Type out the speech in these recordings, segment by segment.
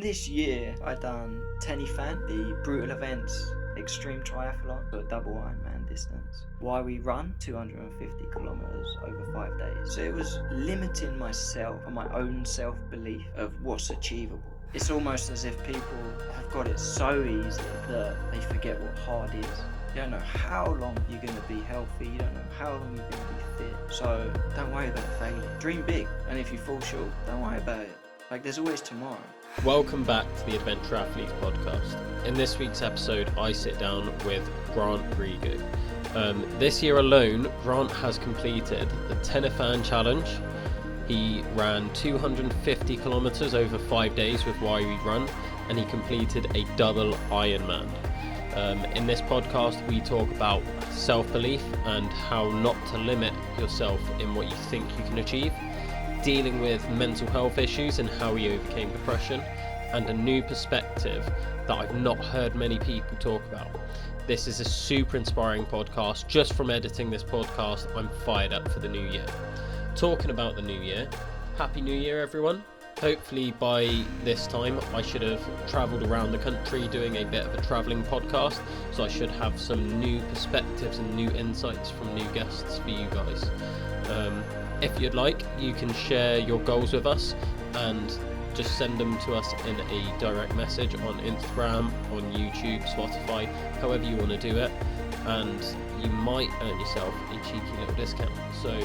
This year I done Tenifan, the Brutal Events Extreme Triathlon, so a double Ironman distance. Why we run 250 kilometers over 5 days. So it was limiting myself and my own self-belief of what's achievable. It's almost as if people have got it so easy that they forget what hard is. You don't know how long you're going to be healthy, you don't know how long you're going to be fit. So don't worry about failing. Dream big, and if you fall short, don't worry about it. Like, there's always tomorrow. Welcome back to the Adventure Athletes podcast. In this week's episode, I sit down with Grant Grego. This year alone, Grant has completed the Tenifan Challenge. He ran 250 kilometers over 5 days with Why We Run, and he completed a double Ironman. In this podcast, we talk about self-belief and how not to limit yourself in what you think you can achieve, dealing with mental health issues and how he overcame depression, and a new perspective that I've not heard many people talk about. This is a super inspiring podcast. Just from editing this podcast, I'm fired up for the new year. Talking about the new year, Happy New Year everyone. Hopefully by this time I should have travelled around the country doing a bit of a travelling podcast, so I should have some new perspectives and new insights from new guests for you guys. If you'd like, you can share your goals with us and just send them to us in a direct message on Instagram, on YouTube, Spotify, however you want to do it, and you might earn yourself a cheeky little discount. So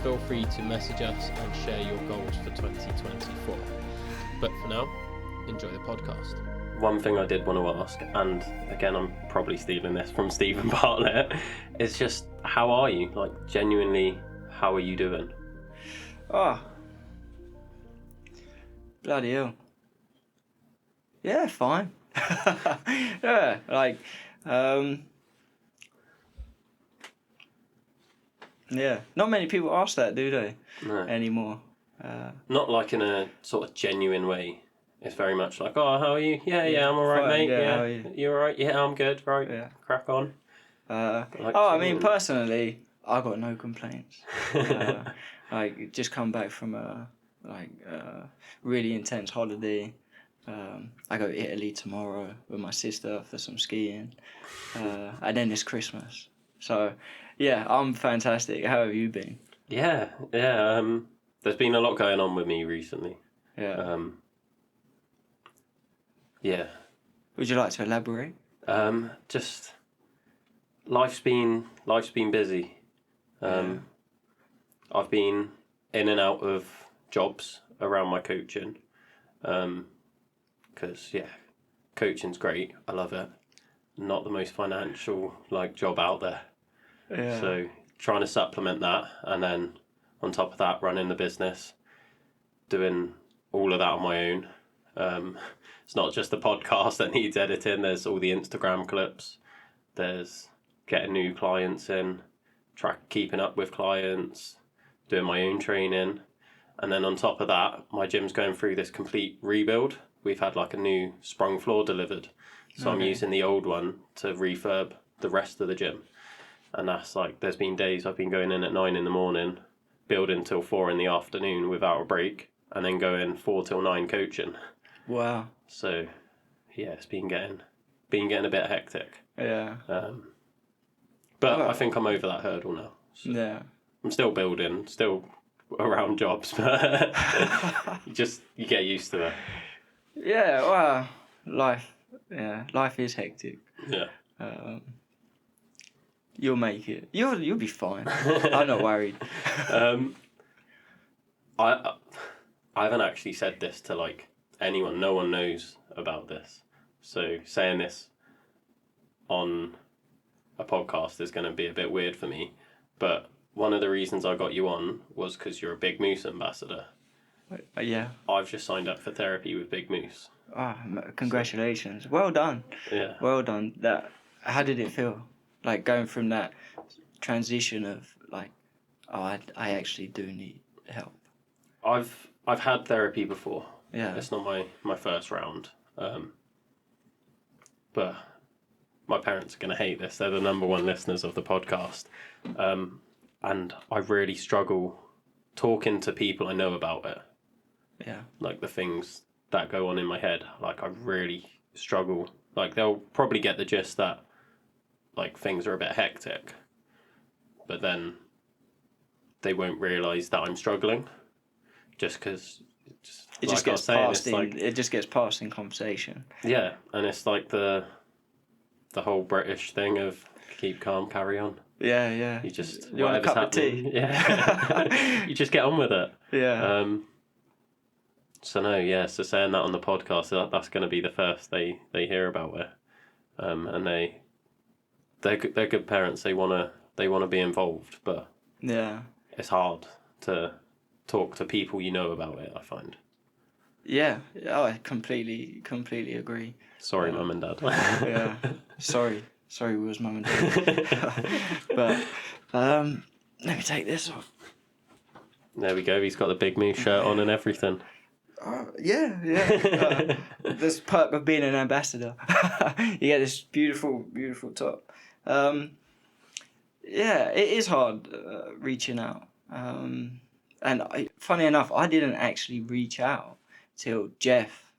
feel free to message us and share your goals for 2024. But for now, enjoy the podcast. One thing I did want to ask, and again I'm probably stealing this from Stephen Bartlett, is just how are you? Like, genuinely, how are you doing? Oh, bloody hell. Yeah, fine. Yeah, like, yeah, not many people ask that, do they? No. Anymore. Not like in a sort of genuine way. It's very much like, oh, how are you? Yeah, I'm alright, mate. Yeah, how are you? You alright? Yeah, I'm good. Right, Yeah. crack on. I mean, personally, I got no complaints. Like, just come back from a really intense holiday. I go to Italy tomorrow with my sister for some skiing, and then it's Christmas. So, yeah, I'm fantastic. How have you been? Yeah. There's been a lot going on with me recently. Yeah. Yeah. Would you like to elaborate? Just life's been busy. I've been in and out of jobs around my coaching, because coaching's great. I love it. Not the most financial job out there. Yeah. So trying to supplement that, and then on top of that, running the business, doing all of that on my own. It's not just the podcast that needs editing. There's all the Instagram clips. There's getting new clients in, keeping up with clients, doing my own training. And then on top of that, my gym's going through this complete rebuild. We've had a new sprung floor delivered. So I'm using the old one to refurb the rest of the gym. And that's there's been days I've been going in at 9 a.m, building till 4 p.m. without a break, and then going 4 till 9 coaching. Wow. So, yeah, it's been getting a bit hectic. Yeah. But I think I'm over that hurdle now. So Yeah. I'm still building, still around jobs, but you get used to it. Yeah, well, life is hectic. Yeah. You'll make it. You'll be fine. I'm not worried. I haven't actually said this to anyone. No one knows about this. So saying this on a podcast is going to be a bit weird for me. But one of the reasons I got you on was because you're a Big Moose ambassador. Yeah. I've just signed up for therapy with Big Moose. Congratulations. Well done. Yeah. Well done. How did it feel? Going from that transition of I actually do need help. I've had therapy before. Yeah. It's not my first round. But my parents are going to hate this. They're the number one listeners of the podcast. And I really struggle talking to people I know about it. Yeah. The things that go on in my head. Like, I really struggle. Like, they'll probably get the gist that, like, things are a bit hectic, but then they won't realise that I'm struggling, just because It like just gets saying, passed in. like, It just gets passed in conversation. yeah, and it's like the whole British thing of keep calm, carry on. Yeah, yeah. You just You want a whatever's cup of happening, tea? yeah, you just get on with it. Yeah. So no, yeah. So saying that on the podcast, that's going to be the first they hear about it. And they're good parents. They wanna be involved, but Yeah. it's hard to talk to people you know about it, I find. Yeah. I completely agree. Sorry, mum and dad. Yeah. Sorry, we was mum and dad. But let me take this off. There we go. He's got the Big Moose shirt on and everything. Yeah. This perk of being an ambassador. You get this beautiful top. Yeah, it is hard reaching out. Funny enough, I didn't actually reach out till Jeff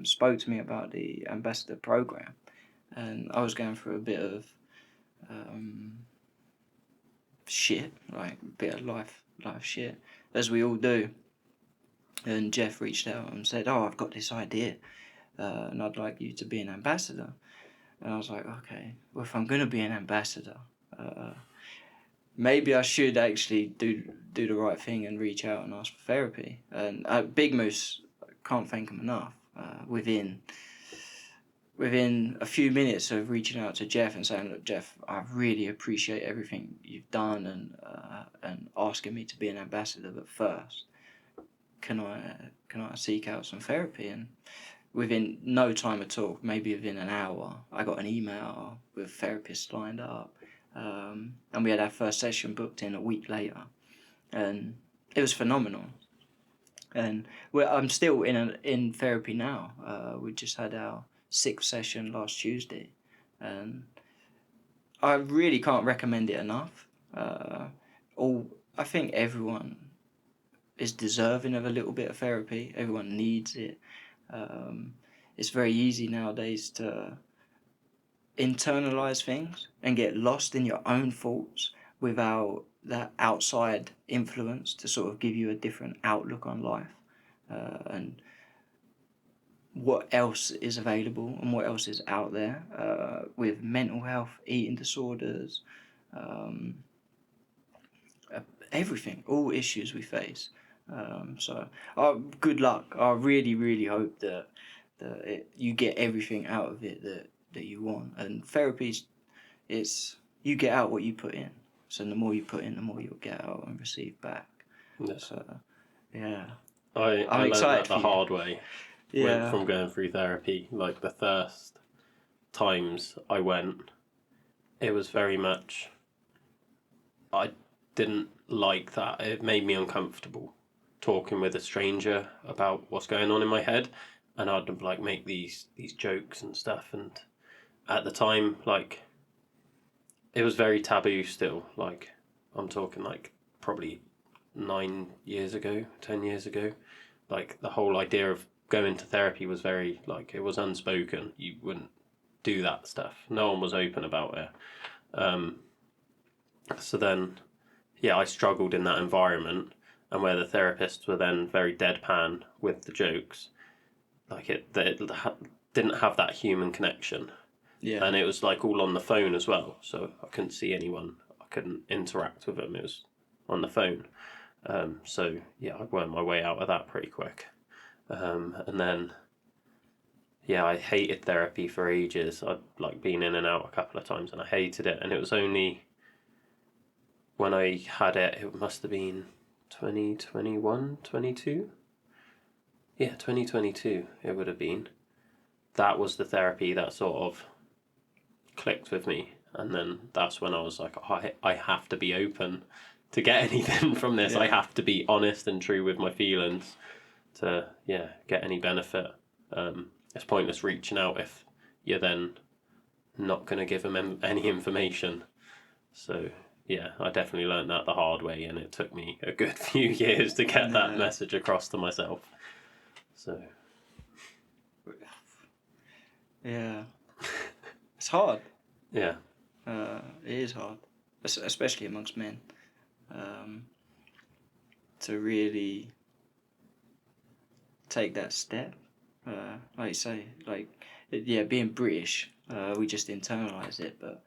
spoke to me about the ambassador program, and I was going through a bit of shit, like a bit of life shit, as we all do. And Jeff reached out and said, "Oh, I've got this idea, and I'd like you to be an ambassador." And I was like, "Okay, well, if I'm gonna be an ambassador, maybe I should actually do the right thing and reach out and ask for therapy." And Big Moose, can't thank him enough. Within a few minutes of reaching out to Jeff and saying, "Look, Jeff, I really appreciate everything you've done and asking me to be an ambassador, but first, can I seek out some therapy?" And within no time at all, maybe within an hour, I got an email with therapists lined up, and we had our first session booked in a week later, and it was phenomenal. And I'm still in therapy now. We just had our 6th session last Tuesday, and I really can't recommend it enough. I think everyone is deserving of a little bit of therapy. Everyone needs it. It's very easy nowadays to internalize things and get lost in your own thoughts without that outside influence to sort of give you a different outlook on life and what else is available and what else is out there with mental health, eating disorders, everything, all issues we face. So good luck. I really, really hope that you get everything out of it that you want. And therapy, it's you get out what you put in. So the more you put in, the more you'll get out and receive back. Yeah. So, yeah. I learned that the hard way. Yeah. From going through therapy. Like, the first times I went, it was very much, I didn't like that. It made me uncomfortable talking with a stranger about what's going on in my head, and I'd like make these jokes and stuff, and at the time, like, it was very taboo still. Like, I'm talking like probably 9 years ago, 10 years ago. Like, the whole idea of going to therapy was very, like, it was unspoken. You wouldn't do that stuff. No one was open about it. So then, yeah, I struggled in that environment, and where the therapists were then very deadpan with the jokes, like they didn't have that human connection. Yeah. And it was like all on the phone as well, so I couldn't see anyone. I couldn't interact with them. It was on the phone. So yeah, I worked my way out of that pretty quick. And then, yeah, I hated therapy for ages. I'd like been in and out a couple of times, and I hated it. And it was only when I had it, it must have been 2021, 22? Yeah, 2022 it would have been. That was the therapy that sort of clicked with me. And then that's when I was like, oh, I have to be open to get anything from this. Yeah. I have to be honest and true with my feelings to, yeah, get any benefit. It's pointless reaching out if you're then not going to give them any information. So, yeah, I definitely learned that the hard way, and it took me a good few years to get that message across to myself. So, Yeah. It's hard. Yeah. It is hard, especially amongst men, to really take that step. Like you say, like, yeah, being British, we just internalise it, but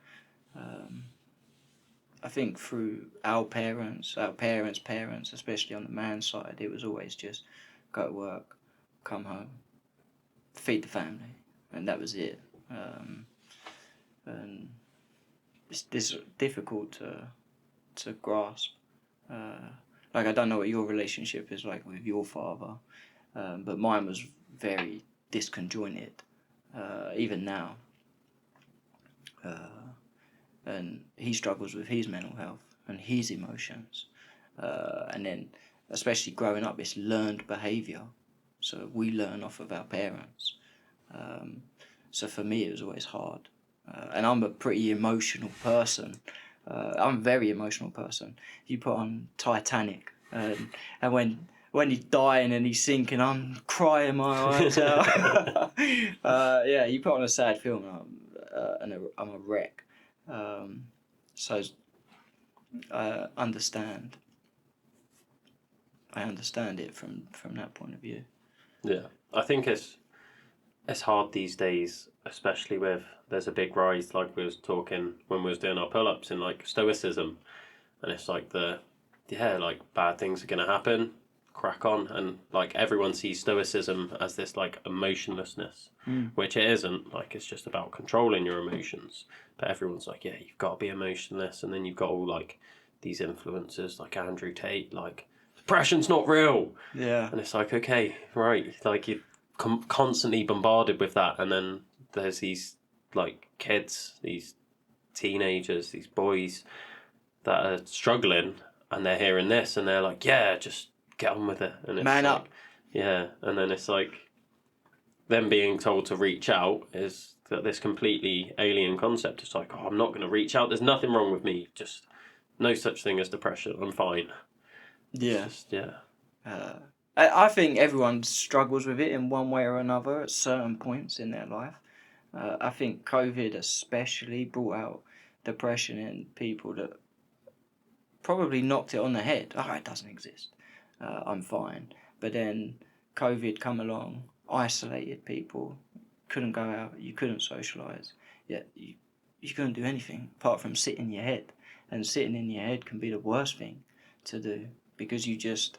I think through our parents, especially on the man's side, it was always just go to work, come home, feed the family, and that was it. And it's difficult to grasp. Like, I don't know what your relationship is like with your father, but mine was very disconjointed, even now. And he struggles with his mental health and his emotions. And then, especially growing up, it's learned behaviour. So we learn off of our parents. So for me, it was always hard. And I'm a pretty emotional person. I'm a very emotional person. You put on Titanic, and when he's dying and he's sinking, I'm crying my eyes out. Yeah, you put on a sad film, and I'm a wreck. So I understand. I understand it from that point of view. Yeah. I think it's hard these days, especially with there's a big rise, like we was talking when we was doing our pull-ups, in like stoicism, and it's like like bad things are gonna happen, crack on, and like everyone sees stoicism as this like emotionlessness, which it isn't. Like, it's just about controlling your emotions, but everyone's like, yeah, you've got to be emotionless, and then you've got all like these influencers like Andrew Tate, like depression's not real, Yeah. and it's like, okay, right, like you're constantly bombarded with that, and then there's these like kids, these teenagers, these boys that are struggling, and they're hearing this, and they're like, yeah, just get on with it, and it's Man like, up. yeah, and then it's like them being told to reach out is that this completely alien concept. It's like, oh, I'm not going to reach out, there's nothing wrong with me, just no such thing as depression, I'm fine. Yeah. It's just, yeah. I think everyone struggles with it in one way or another at certain points in their life. I think COVID especially brought out depression in people that probably knocked it on the head. Oh, it doesn't exist. I'm fine. But then COVID come along, isolated people, couldn't go out, you couldn't socialise. Yeah, you couldn't do anything apart from sit in your head. And sitting in your head can be the worst thing to do, because you just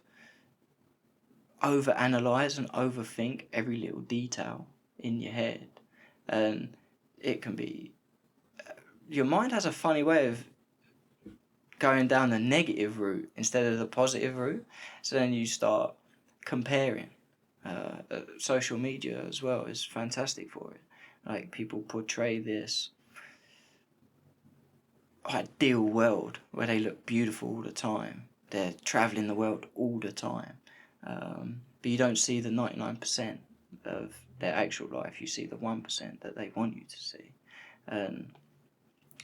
overanalyze and overthink every little detail in your head, and it can be, your mind has a funny way of going down the negative route instead of the positive route. So then you start comparing. Social media as well is fantastic for it. Like, people portray this ideal world where they look beautiful all the time. They're traveling the world all the time. But you don't see the 99% of their actual life. You see the 1% that they want you to see. And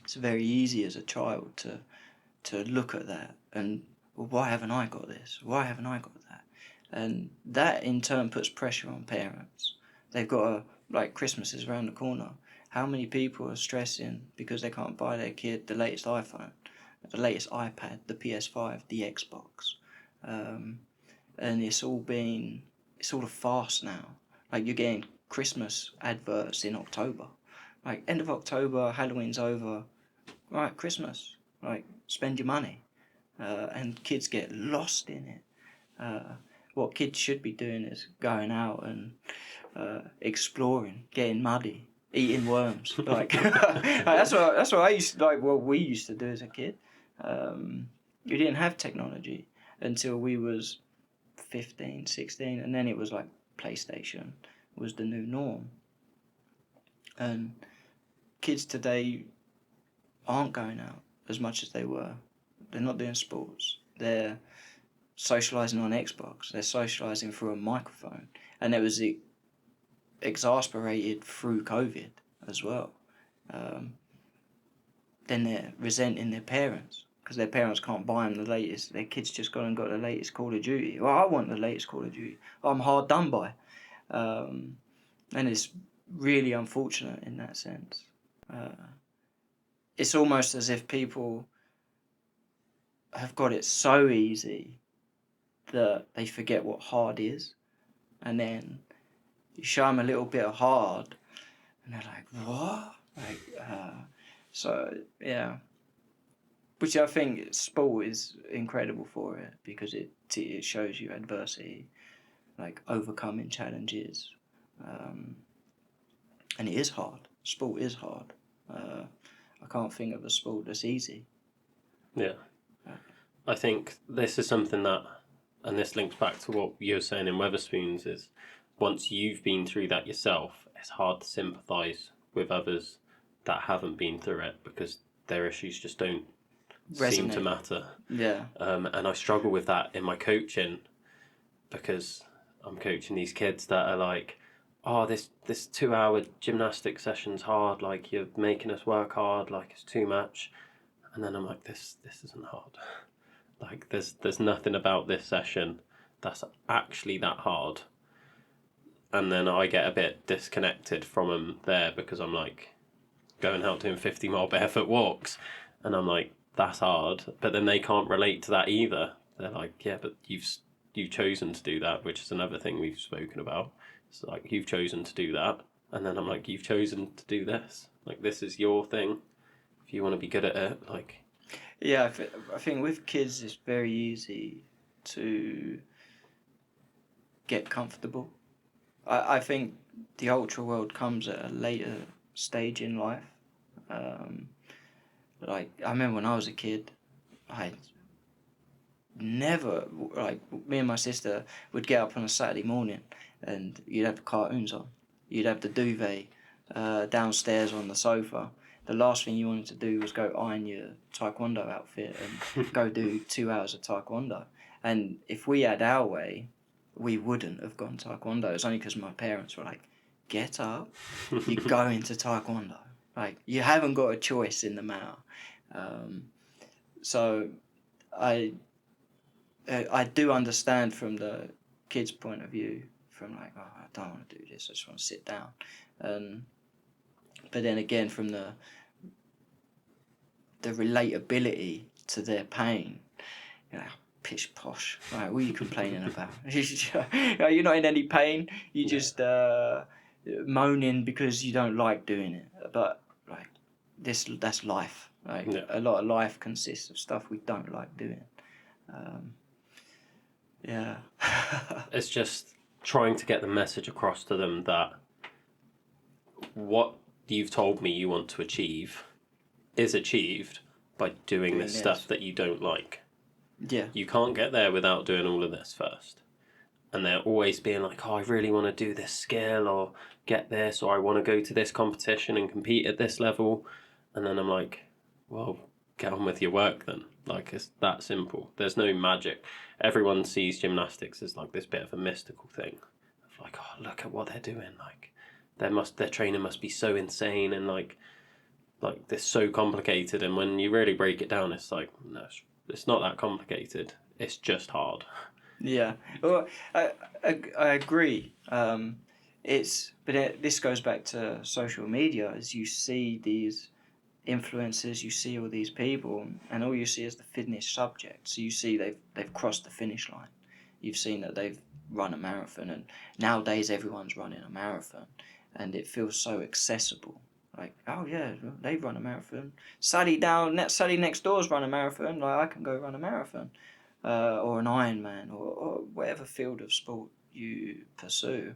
it's very easy as a child to look at that and, well, why haven't I got this? Why haven't I got that? And that in turn puts pressure on parents. They've got to, like, Christmas is around the corner. How many people are stressing because they can't buy their kid the latest iPhone, the latest iPad, the PS5, the Xbox? And it's all a farce now. Like, you're getting Christmas adverts in October. Like, end of October, Halloween's over. Right, Christmas. Like, spend your money. And kids get lost in it. What kids should be doing is going out and exploring, getting muddy, eating worms. Like, that's what I used to, like, what we used to do as a kid. You didn't have technology until we was 15, 16, and then it was like PlayStation was the new norm. And kids today aren't going out as much as they were. They're not doing sports. They're socialising on Xbox. They're socialising through a microphone. And it was exasperated through COVID as well. Then they're resenting their parents because their parents can't buy them the latest. Their kids just gone and got the latest Call of Duty. Well, I want the latest Call of Duty. I'm hard done by. And it's really unfortunate in that sense. It's almost as if people have got it so easy that they forget what hard is, and then you show them a little bit of hard, and they're like, "What?" So yeah, which I think sport is incredible for it, because it shows you adversity, like overcoming challenges, and it is hard. Sport is hard. I can't think of a sport that's easy. Yeah. I think this is something that, and this links back to what you were saying in Weatherspoons, is once you've been through that yourself, it's hard to sympathise with others that haven't been through it, because their issues just don't seem to matter. Yeah. And I struggle with that in my coaching, because I'm coaching these kids that are like, oh, this 2-hour gymnastic session's hard, like you're making us work hard, like it's too much. And then I'm like, this isn't hard. Like there's nothing about this session that's actually that hard. And then I get a bit disconnected from them there, because I'm like going out doing 50-mile barefoot walks, and I'm like, that's hard. But then they can't relate to that either. They're like, yeah, but you've chosen to do that, which is another thing we've spoken about. It's like, you've chosen to do that. And then I'm like, you've chosen to do this. Like, this is your thing. If you want to be good at it, like... Yeah, I think with kids it's very easy to get comfortable. I think the ultra world comes at a later stage in life. Like, I remember when I was a kid, I never, like, me and my sister would get up on a Saturday morning and you'd have the cartoons on. You'd have the duvet downstairs on the sofa. The last thing you wanted to do was go iron your taekwondo outfit and go do 2 hours of taekwondo. And if we had our way, we wouldn't have gone taekwondo. It's only because my parents were like, get up, you go into taekwondo. Like, you haven't got a choice in the matter. So I do understand from the kid's point of view, from like, oh, I don't want to do this, I just want to sit down. But then again, from the relatability to their pain, you know, pish posh. Right, what are you complaining about? You're not in any pain. You just moaning because you don't like doing it. But like that's life. Like, yeah. A lot of life consists of stuff we don't like doing. Yeah. It's just trying to get the message across to them that what you've told me you want to achieve is achieved by doing this stuff that you don't like. Yeah. You can't get there without doing all of this first. And they're always being like, oh, I really want to do this skill or get this, or I want to go to this competition and compete at this level. And then I'm like, well, get on with your work then. Like, it's that simple. There's no magic. Everyone sees gymnastics as like this bit of a mystical thing. Of like, oh, look at what they're doing. Like, their training must be so insane and like this so complicated. And when you really break it down, it's like, no, it's not that complicated. It's just hard. Yeah. Well, I agree. This goes back to social media. As you see these influencers, you see all these people, and all you see is the fitness subject. So you see they've crossed the finish line. You've seen that they've run a marathon, and nowadays everyone's running a marathon, and it feels so accessible. Like, oh yeah, they've run a marathon. Sally next door's run a marathon. Like, I can go run a marathon, or an Ironman, or whatever field of sport you pursue.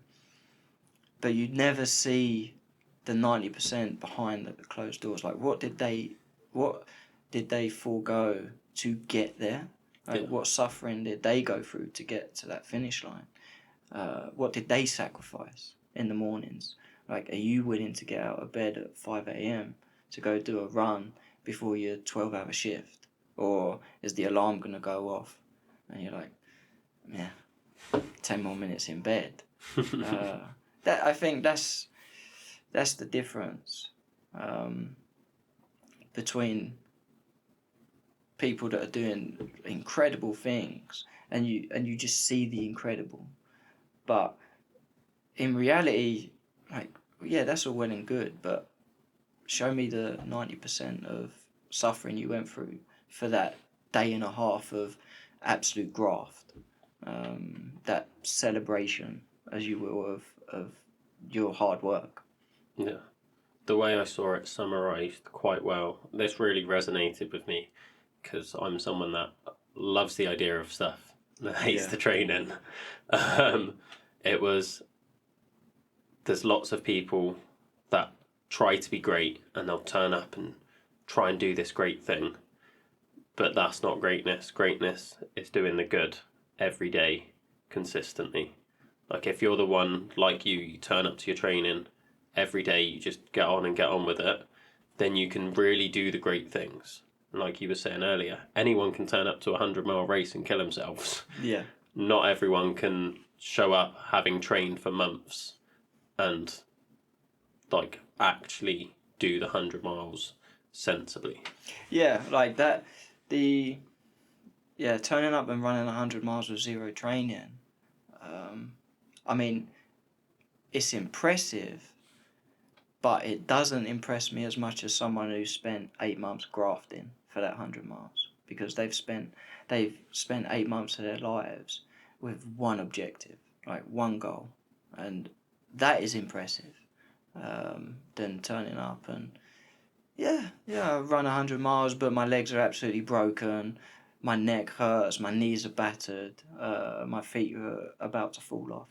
But you never see the 90% behind the closed doors. Like, what did they forego to get there? Like, what suffering did they go through to get to that finish line? What did they sacrifice in the mornings? Like, are you willing to get out of bed at 5 a.m. to go do a run before your 12-hour shift? Or is the alarm going to go off? And you're like, yeah, 10 more minutes in bed. I think that's the difference between people that are doing incredible things, and you just see the incredible. But in reality, like, yeah, that's all well and good, but show me the 90% of suffering you went through for that day and a half of absolute graft, that celebration, as you will, of your hard work. Yeah. The way I saw it summarised quite well, this really resonated with me because I'm someone that loves the idea of stuff, that hates Yeah. the training. Um, it was, there's lots of people that try to be great and they'll turn up and try and do this great thing, but that's not greatness. Greatness is doing the good every day consistently. Like if you're the one like you turn up to your training every day, you just get on with it, then you can really do the great things. And like you were saying earlier, anyone can turn up to a 100-mile race and kill themselves. Yeah. Not everyone can show up having trained for months and like actually do the 100 miles sensibly. Yeah, like that. Turning up and running 100 miles with zero training. I mean, it's impressive, but it doesn't impress me as much as someone who spent 8 months grafting for that 100 miles, because they've spent 8 months of their lives with one objective, like one goal, and that is impressive. Than turning up and I run 100 miles, but my legs are absolutely broken, my neck hurts, my knees are battered, my feet are about to fall off.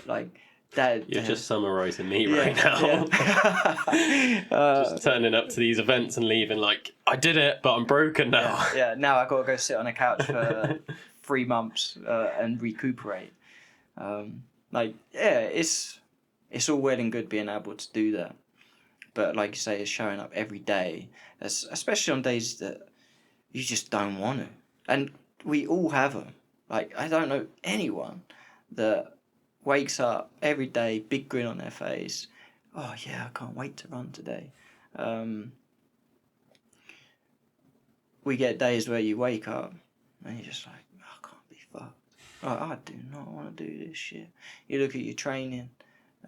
Like that. You're just summarising me Yeah, right now. yeah. Just turning up to these events and leaving like, I did it, but I'm broken now. Yeah, now I got to go sit on a couch for 3 months and recuperate. It's all well and good being able to do that, but like you say, it's showing up every day, especially on days that you just don't want to. And we all have them. Like, I don't know anyone that wakes up every day, big grin on their face. Oh yeah, I can't wait to run today. We get days where you wake up and you're just like, I can't be fucked. I do not want to do this shit. You look at your training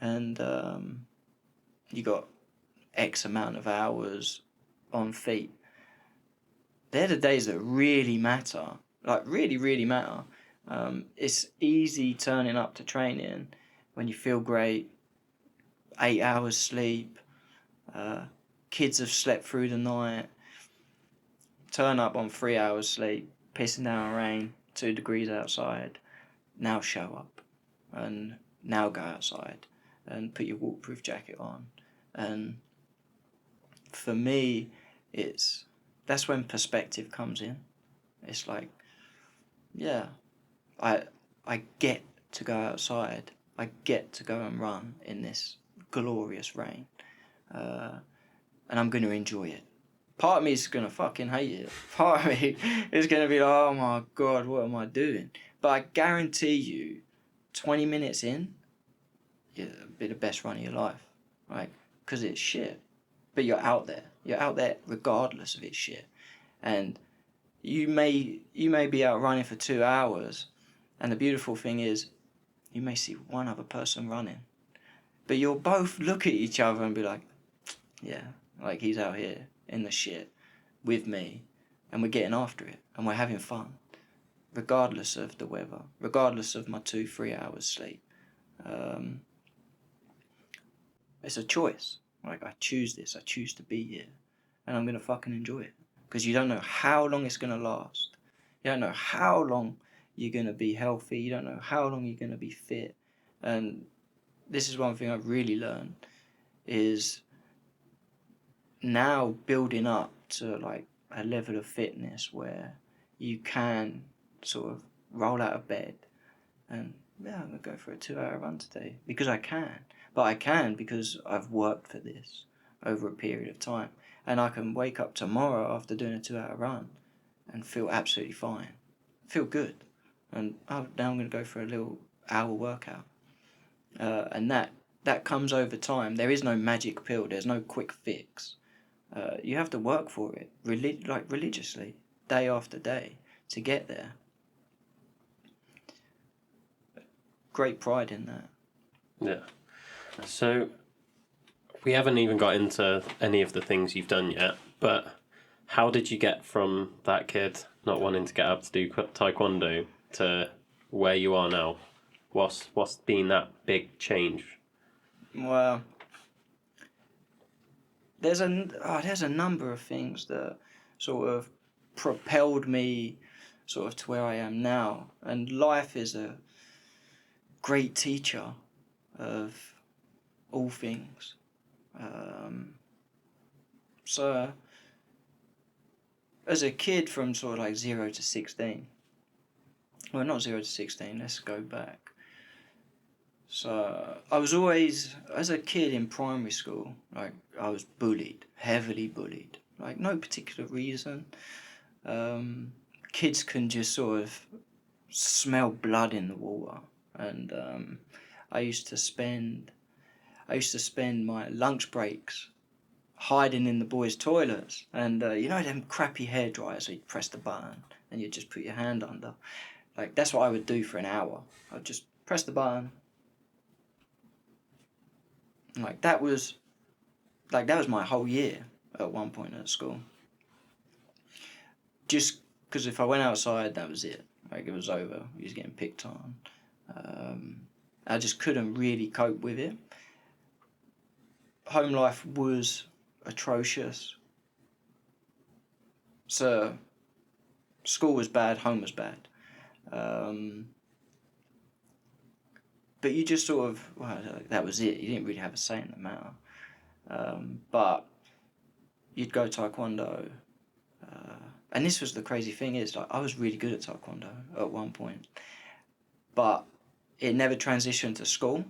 and you got X amount of hours on feet. They're the days that really matter. Like, really, really matter. It's easy turning up to training when you feel great, 8 hours sleep, kids have slept through the night, turn up on 3 hours sleep, pissing down rain, 2 degrees outside, now show up, and now go outside, and put your waterproof jacket on. And for me, that's when perspective comes in. It's like, yeah, I get to go outside. I get to go and run in this glorious rain, and I'm going to enjoy it. Part of me is going to fucking hate it. Part of me is going to be like, oh my God, what am I doing? But I guarantee you, 20 minutes in, it'll be the best run of your life, right? Because it's shit. But you're out there. You're out there regardless of its shit. And you may be out running for 2 hours, and the beautiful thing is, you may see one other person running, but you'll both look at each other and be like, yeah, like he's out here in the shit with me, and we're getting after it, and we're having fun, regardless of the weather, regardless of my 2-3 hours sleep. It's a choice. Like, I choose this. I choose to be here, and I'm gonna fucking enjoy it, because you don't know how long it's gonna last. You don't know how long you're gonna be healthy. You don't know how long you're gonna be fit. And this is one thing I've really learned, is now building up to like a level of fitness where you can sort of roll out of bed and, yeah, I'm gonna go for a 2-hour run today, because I can. But I can because I've worked for this over a period of time, and I can wake up tomorrow after doing a 2-hour run and feel absolutely fine, feel good, and now I'm gonna go for a little hour workout, and that comes over time. There is no magic pill. There's no quick fix. You have to work for it, religiously, day after day, to get there. Great pride in that. Yeah. So We haven't even got into any of the things you've done yet, but how did you get from that kid not wanting to get up to do taekwondo to where you are now? What's been that big change? Well, there's a number of things that sort of propelled me sort of to where I am now, and life is a great teacher of all things. So as a kid from sort of like 0 to 16, well, not 0 to 16, let's go back. So I was always, as a kid in primary school, like I was bullied, heavily bullied, like no particular reason. Kids can just sort of smell blood in the water, and I used to spend my lunch breaks hiding in the boys' toilets, and you know them crappy hair dryers, so you'd press the button and you'd just put your hand under. Like that's what I would do for an hour. I'd just press the button. Like that was my whole year at one point at school. Just because if I went outside, that was it. Like it was over. He was getting picked on. I just couldn't really cope with it. Home life was atrocious. So school was bad, home was bad. But you just sort of, well, that was it. You didn't really have a say in the matter. But you'd go taekwondo. And this was the crazy thing is, like, I was really good at taekwondo at one point. But it never transitioned to school.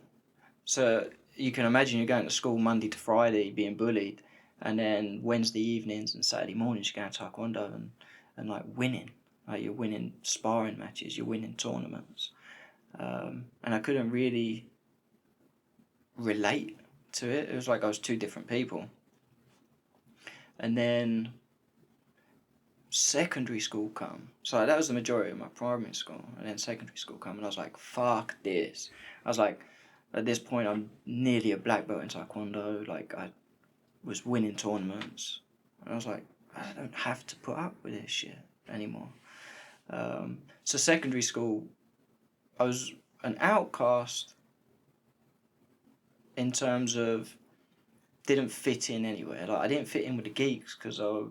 So you can imagine you're going to school Monday to Friday being bullied. And then Wednesday evenings and Saturday mornings you're going to taekwondo and like winning. Like you're winning sparring matches, you're winning tournaments. And I couldn't really relate to it. It was like I was two different people. And then secondary school come. So that was the majority of my primary school. And then secondary school come and I was like, fuck this. I was like, at this point I'm nearly a black belt in taekwondo. Like I was winning tournaments. And I was like, I don't have to put up with this shit anymore. So secondary school, I was an outcast in terms of didn't fit in anywhere. Like I didn't fit in with the geeks because I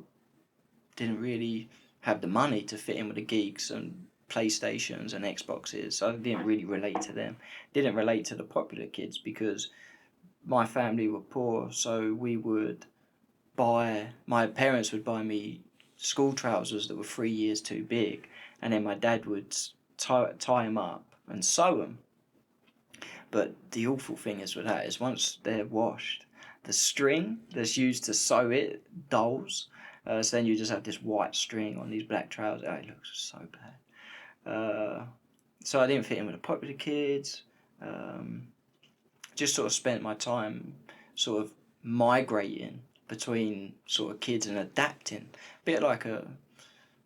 didn't really have the money to fit in with the geeks and PlayStations and Xboxes. So I didn't really relate to them. Didn't relate to the popular kids because my family were poor. So my parents would buy me school trousers that were 3 years too big. And then my dad would tie them up and sew them. But the awful thing is with that is once they're washed, the string that's used to sew it dulls. So then you just have this white string on these black trousers. Oh, it looks so bad. So I didn't fit in with the popular kids. Just sort of spent my time sort of migrating between sort of kids and adapting. A bit like a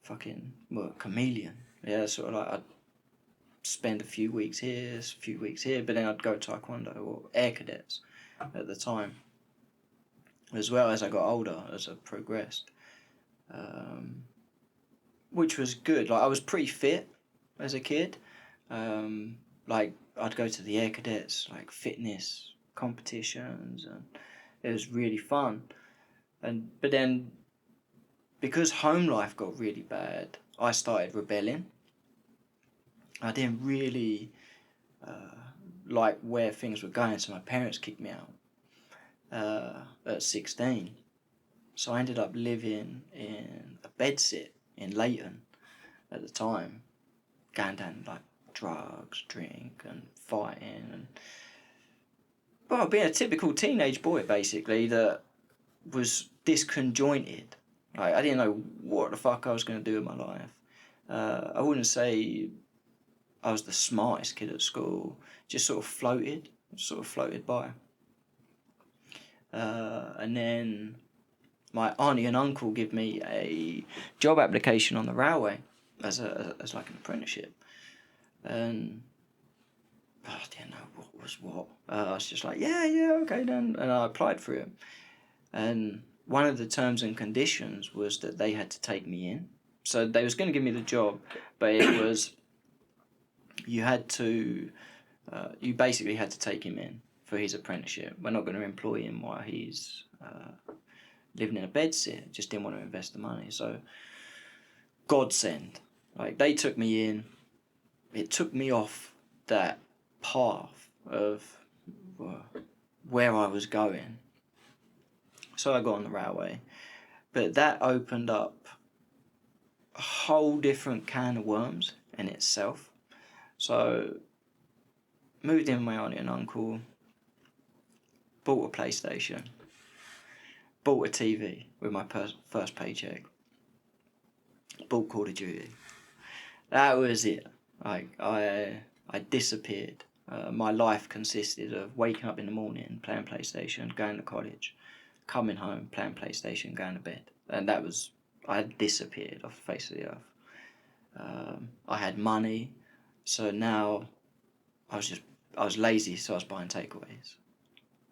fucking chameleon. Yeah, sort of like I'd spend a few weeks here, but then I'd go taekwondo or air cadets at the time. As well as I got older, as I progressed. Which was good. Like I was pretty fit as a kid. Like I'd go to the air cadets, like fitness competitions, and it was really fun. But then because home life got really bad, I started rebelling. I didn't really like where things were going, so my parents kicked me out at 16. So I ended up living in a bedsit in Leighton at the time, going down like drugs, drink and fighting and being a typical teenage boy basically that was disconjointed. Like I didn't know what the fuck I was going to do with my life. I wouldn't say I was the smartest kid at school, just sort of floated by. And then my auntie and uncle give me a job application on the railway as like an apprenticeship, and I didn't know what was what. I was just like, yeah, okay then. And I applied for it. And one of the terms and conditions was that they had to take me in. So they was going to give me the job, but it was, you had to, you basically had to take him in for his apprenticeship. We're not going to employ him while he's living in a bedsit. Just didn't want to invest the money. So godsend. Like, they took me in. It took me off that path of where I was going. So I got on the railway. But that opened up a whole different can of worms in itself. So moved in with my auntie and uncle, bought a PlayStation, bought a TV with my first paycheck, bought Call of Duty. That was it. Like, I disappeared. My life consisted of waking up in the morning, playing PlayStation, going to college, coming home, playing PlayStation, going to bed. And that was, I had disappeared off the face of the earth. I had money, so now I was lazy, so I was buying takeaways.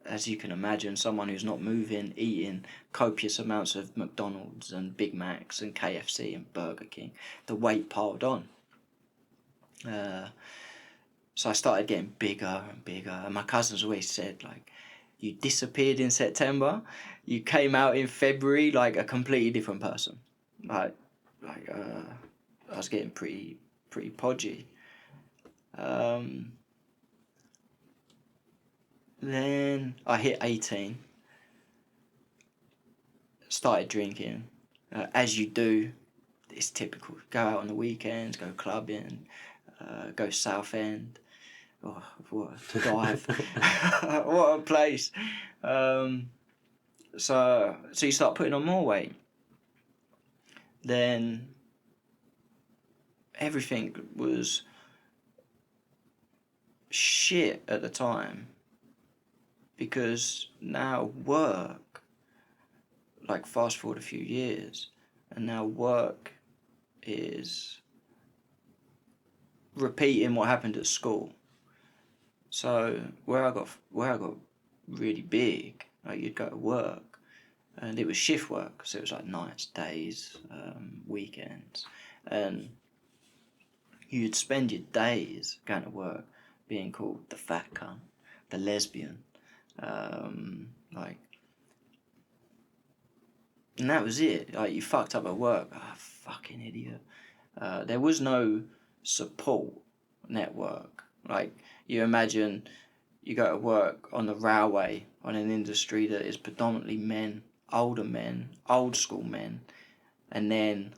As you can imagine, someone who's not moving, eating copious amounts of McDonald's and Big Macs and KFC and Burger King, the weight piled on. So I started getting bigger and bigger, and my cousins always said, like, you disappeared in September, you came out in February like a completely different person. I was getting pretty podgy. Then I hit 18, started drinking, as you do. It's typical. Go out on the weekends, go clubbing, go Southend. Oh, what a dive. What a place. So you start putting on more weight. Then everything was shit at the time, because now work, like, fast forward a few years, and now work is repeating what happened at school. So where I got really big, like, you'd go to work, and it was shift work, so it was like nights, days, weekends, and you'd spend your days going to work being called the fat cunt, the lesbian, like, and that was it. Like, you fucked up at work, fucking idiot. There was no support network. Like, you imagine you go to work on the railway, on an industry that is predominantly men, old school men, and then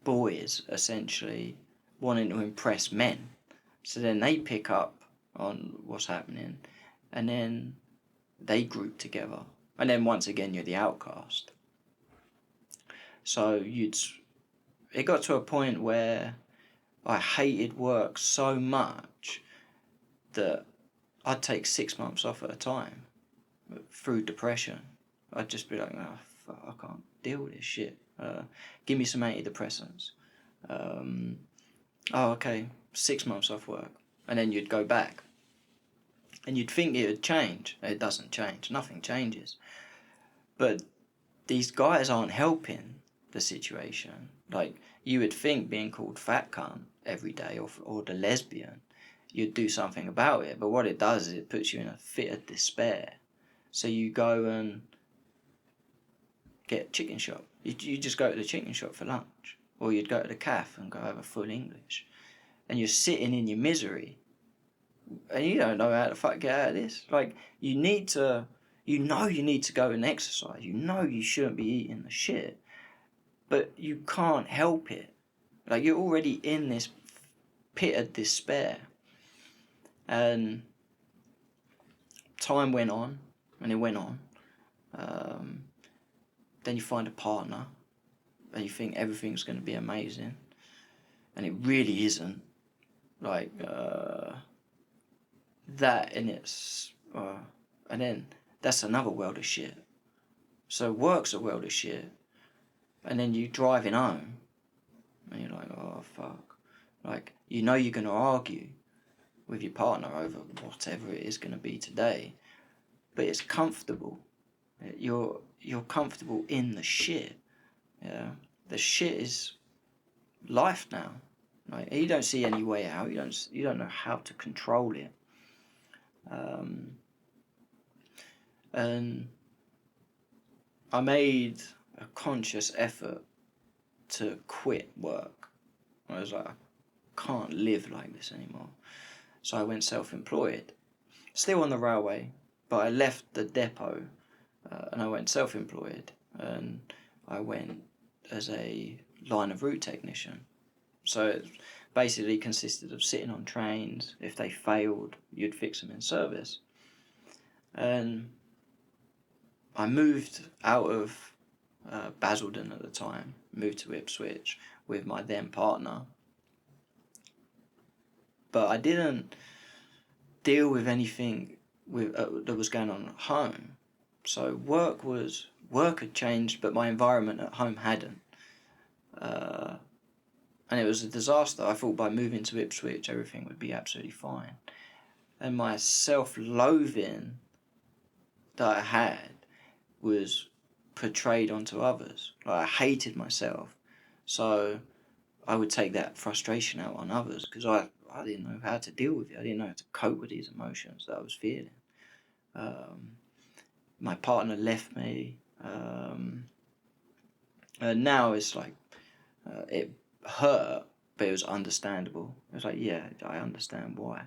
boys, essentially, wanting to impress men. So then they pick up on what's happening, and then they group together. And then once again, you're the outcast. So it got to a point where I hated work so much that I'd take 6 months off at a time through depression. I'd just be like, oh, fuck, I can't deal with this shit. Give me some antidepressants. Okay, 6 months off work. And then you'd go back. And you'd think it would change. It doesn't change. Nothing changes. But these guys aren't helping the situation. Like, you would think being called fat cunt every day, or the lesbian, you'd do something about it. But what it does is it puts you in a fit of despair. So you go and get chicken shop. You just go to the chicken shop for lunch. Or you'd go to the cafe and go over full English. And you're sitting in your misery. And you don't know how to fuck get out of this. Like, you need to go and exercise. You know you shouldn't be eating the shit. But you can't help it. Like, you're already in this pit of despair. And time went on, and it went on. Then you find a partner, and you think everything's going to be amazing. And it really isn't. Like, that in its... and then that's another world of shit. So work's a world of shit. And then you driving home, and you're like, oh, fuck. Like, you know you're going to argue with your partner over whatever it is going to be today, but it's comfortable. You're comfortable in the shit. Yeah, the shit is life now. Right? You don't see any way out. You don't know how to control it. And I made a conscious effort to quit work. I was like, I can't live like this anymore. So I went self-employed, still on the railway, but I left the depot and I went self-employed, and I went as a line of route technician. So it basically consisted of sitting on trains. If they failed, you'd fix them in service. And I moved out of Basildon at the time, moved to Ipswich with my then partner. But I didn't deal with anything that was going on at home. So work had changed, but my environment at home hadn't. And it was a disaster. I thought by moving to Ipswich, everything would be absolutely fine. And my self-loathing that I had was portrayed onto others. Like, I hated myself. So I would take that frustration out on others because I didn't know how to deal with it. I didn't know how to cope with these emotions that I was feeling. My partner left me. And now it's like, it hurt, but it was understandable. It was like, yeah, I understand why.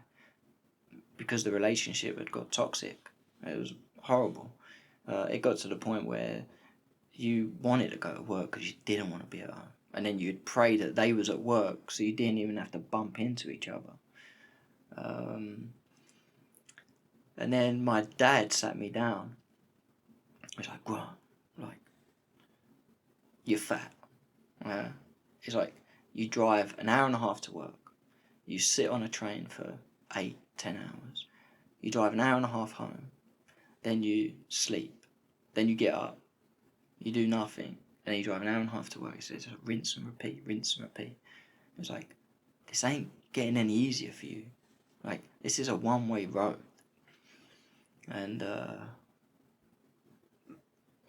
Because the relationship had got toxic. It was horrible. It got to the point where you wanted to go to work because you didn't want to be at home. And then you'd pray that they was at work so you didn't even have to bump into each other. And then my dad sat me down. He was like, Grant, like, you're fat. He's like, you drive an hour and a half to work. You sit on a train for 8-10 hours. You drive an hour and a half home. Then you sleep. Then you get up. You do nothing. And then you drive an hour and a half to work. He says, rinse and repeat, rinse and repeat. It's like, this ain't getting any easier for you. Like, this is a one-way road. And I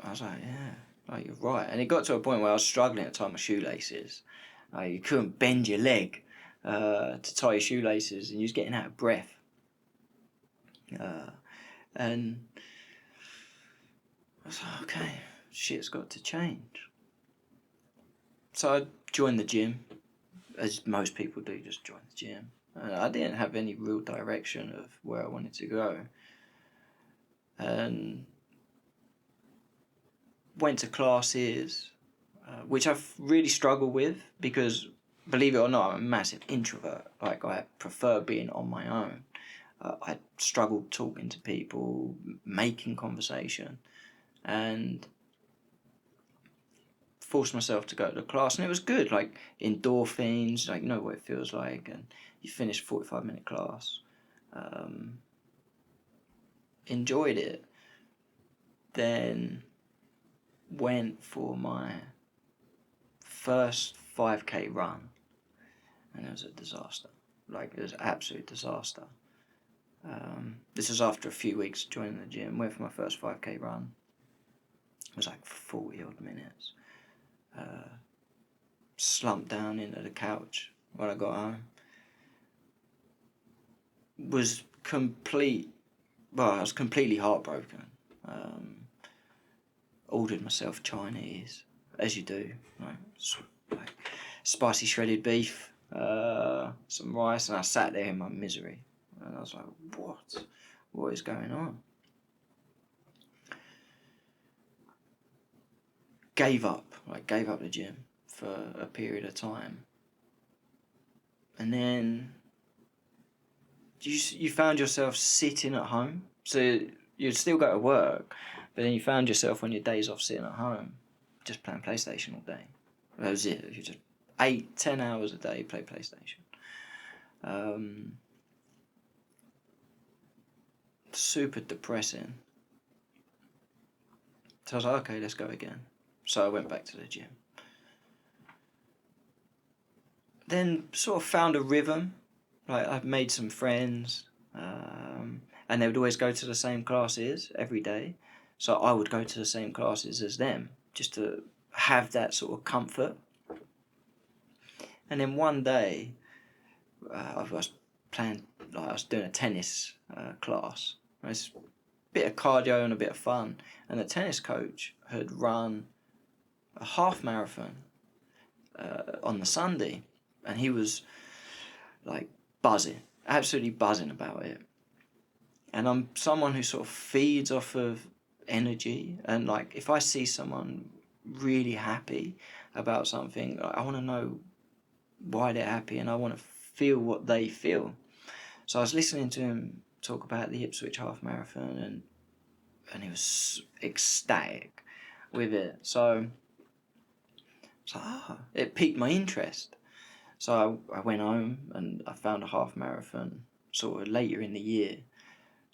was like, yeah, like, you're right. And it got to a point where I was struggling to tie my shoelaces. Like, you couldn't bend your leg to tie your shoelaces, and you was getting out of breath. And I was like, okay, shit's got to change. So I joined the gym, as most people do, just join the gym. I didn't have any real direction of where I wanted to go. And went to classes, which I've really struggled with because, believe it or not, I'm a massive introvert. Like, I prefer being on my own. I struggled talking to people, making conversation, and forced myself to go to the class, and it was good. Like, endorphins, like, you know what it feels like, and you finish a 45-minute class. Enjoyed it. Then went for my first 5k run, and it was a disaster. Like, it was an absolute disaster. This was after a few weeks joining the gym. Went for my first 5k run. It was like 40 odd minutes. Slumped down into the couch when I got home. I was completely heartbroken. Ordered myself Chinese, as you do, like spicy shredded beef, some rice, and I sat there in my misery, and I was like, what is going on? Gave up the gym for a period of time, and then you found yourself sitting at home. So you'd still go to work, but then you found yourself on your days off sitting at home, just playing PlayStation all day. That was it. You just 8-10 hours a day play PlayStation. Super depressing. So I was like, okay, let's go again. So I went back to the gym. Then sort of found a rhythm. Like, I've made some friends, and they would always go to the same classes every day. So I would go to the same classes as them just to have that sort of comfort. And then one day, I was playing, like I was doing a tennis class. It's a bit of cardio and a bit of fun. And the tennis coach had run a half marathon on the Sunday, and he was like buzzing, absolutely buzzing about it. And I'm someone who sort of feeds off of energy, and like if I see someone really happy about something, I want to know why they're happy, and I want to feel what they feel. So I was listening to him talk about the Ipswich half marathon, and he was ecstatic with it. So it piqued my interest. So I went home and I found a half marathon sort of later in the year.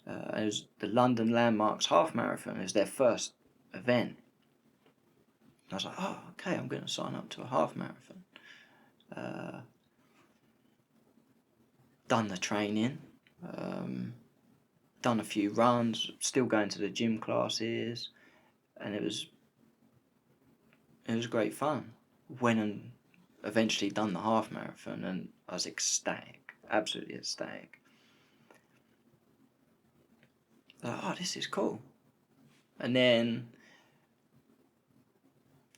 It was the London Landmarks half marathon. It was their first event. I was like, oh, okay, I'm going to sign up to a half marathon. Done the training, done a few runs, still going to the gym classes, and it was great fun. Went and eventually done the half marathon, and I was ecstatic, absolutely ecstatic. Like, oh, this is cool. And then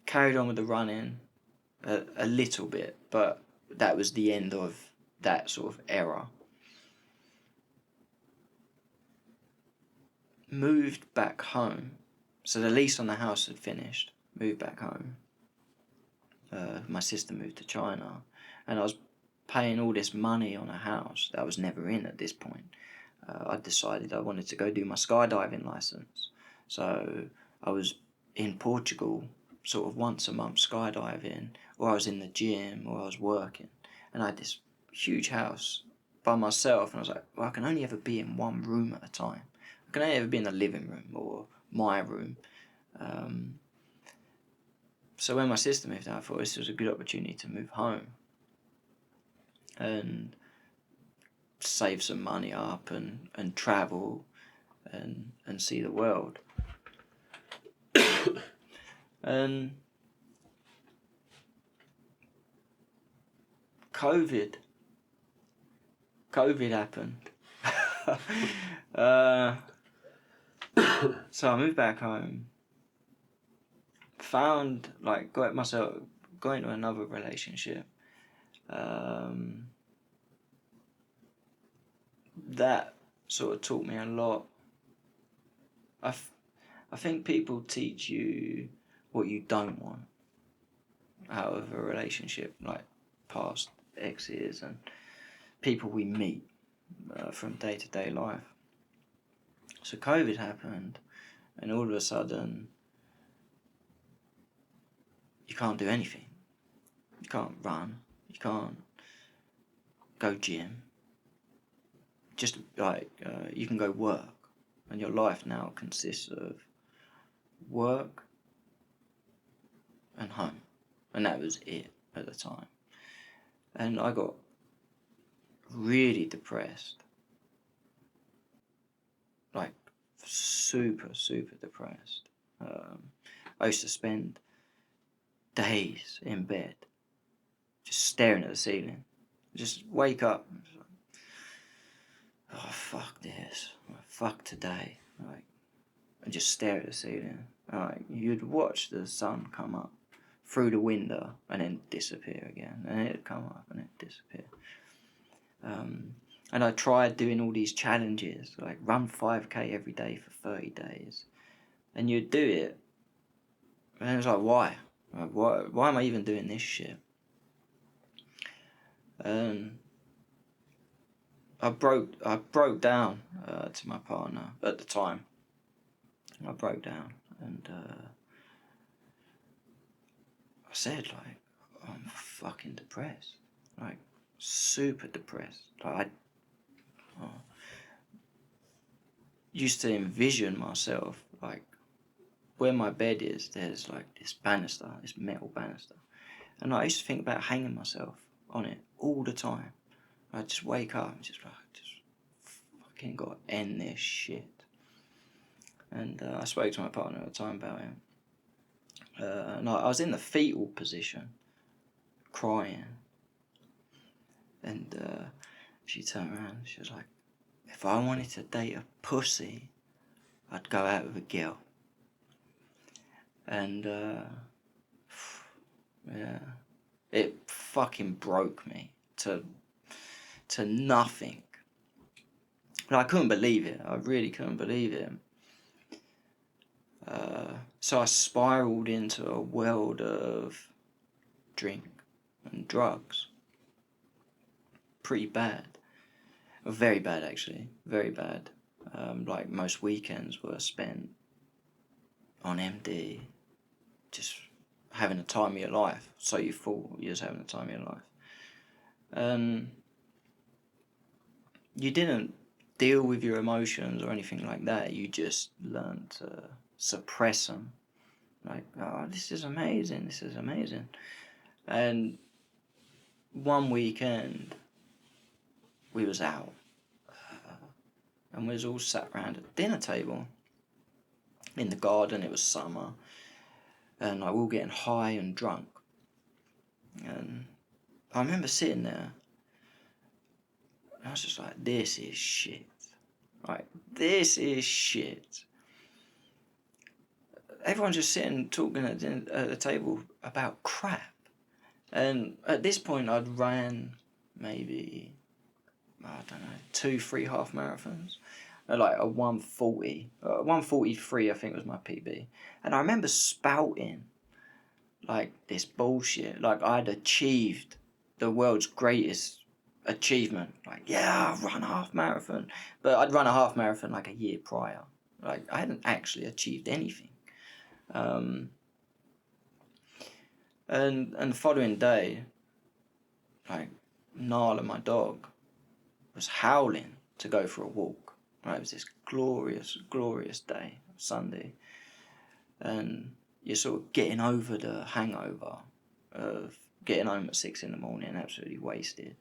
carried on with the running a little bit, but that was the end of that sort of era. Moved back home, so the lease on the house had finished. Moved back home. My sister moved to China, and I was paying all this money on a house that I was never in at this point. I decided I wanted to go do my skydiving license, so I was in Portugal sort of once a month skydiving, or I was in the gym, or I was working, and I had this huge house by myself, and I was like, well, I can only ever be in one room at a time. I can only ever be in the living room or my room. So when my sister moved out, I thought this was a good opportunity to move home and save some money up and travel and see the world. And COVID happened. So I moved back home, got into another relationship. That sort of taught me a lot. I think people teach you what you don't want out of a relationship, like past exes and people we meet from day-to-day life. So COVID happened, and all of a sudden you can't do anything. You can't run, you can't go gym, just like you can go work, and your life now consists of work and home, and that was it at the time. And I got really depressed, like super depressed. I used to spend days in bed just staring at the ceiling, just wake up and like, oh fuck this, fuck today, like, and just stare at the ceiling. Like, you'd watch the sun come up through the window and then disappear again, and it'd come up and it'd disappear. And I tried doing all these challenges, like run 5k every day for 30 days, and you'd do it, and it was like, why? Like, why am I even doing this shit? And I broke down to my partner at the time. I broke down, and I said, like, I'm fucking depressed, like super depressed. Like, I used to envision myself, like, where my bed is, there's like this metal banister, and I used to think about hanging myself on it all the time. I just wake up and just fucking got to end this shit. And I spoke to my partner at the time about it. And I was in the fetal position, crying. And she turned around and she was like, if I wanted to date a pussy, I'd go out with a girl. And yeah, it fucking broke me to nothing. And I couldn't believe it. I really couldn't believe it. So I spiraled into a world of drink and drugs. Pretty bad. Very bad, actually. Very bad. Like most weekends were spent on MD, just having the time of your life. So you thought you was having the time of your life. You didn't deal with your emotions or anything like that. You just learned to suppress them. Like, oh, this is amazing. This is amazing. And one weekend, we was out. And we was all sat around a dinner table in the garden. It was summer. And like, we were all getting high and drunk. And I remember sitting there. And I was just like, this is shit. Right, this is shit. Everyone's just sitting talking at the table about crap. And at this point, I'd ran maybe, I don't know, 2-3 half marathons. Like a 140, 143 I think was my PB. And I remember spouting like this bullshit, like I'd achieved the world's greatest achievement. Like, yeah, I've run a half marathon. But I'd run a half marathon like a year prior. Like, I hadn't actually achieved anything. And the following day, like, Nala, my dog, was howling to go for a walk. Right, it was this glorious, glorious day, Sunday. And you're sort of getting over the hangover of getting home at 6 a.m, absolutely wasted.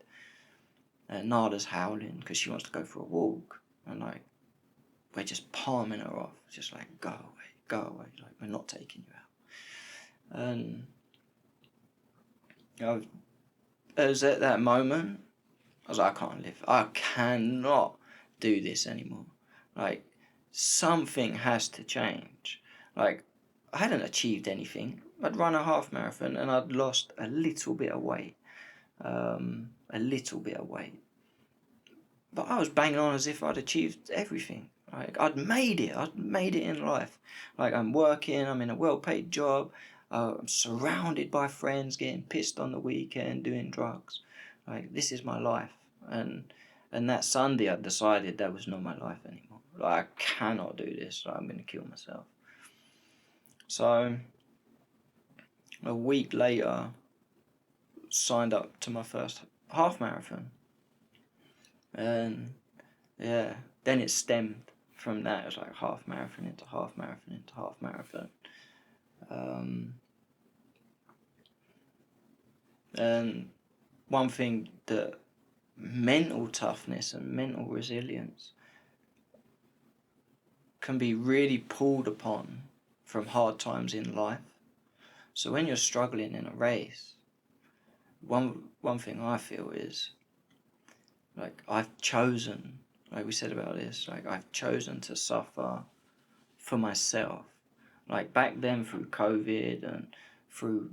And Nala's howling because she wants to go for a walk. And, like, we're just palming her off. Just like, go away. Like, we're not taking you out. And it was at that moment, I was like, I can't live. I cannot do this anymore. Like, something has to change. Like, I hadn't achieved anything. I'd run a half marathon and I'd lost a little bit of weight. But I was banging on as if I'd achieved everything. Like, I'd made it in life. Like, I'm working, I'm in a well-paid job, I'm surrounded by friends, getting pissed on the weekend, doing drugs. Like, this is my life. And that Sunday I decided that was not my life anymore. Like, I cannot do this. Like, I'm going to kill myself. So, a week later, signed up to my first half marathon. And, yeah, then it stemmed from that. It was like half marathon into half marathon into half marathon. And one thing that mental toughness and mental resilience can be really pulled upon from hard times in life. So when you're struggling in a race, one thing I feel is, like, I've chosen, like we said about this, like, I've chosen to suffer for myself. Like, back then through COVID and through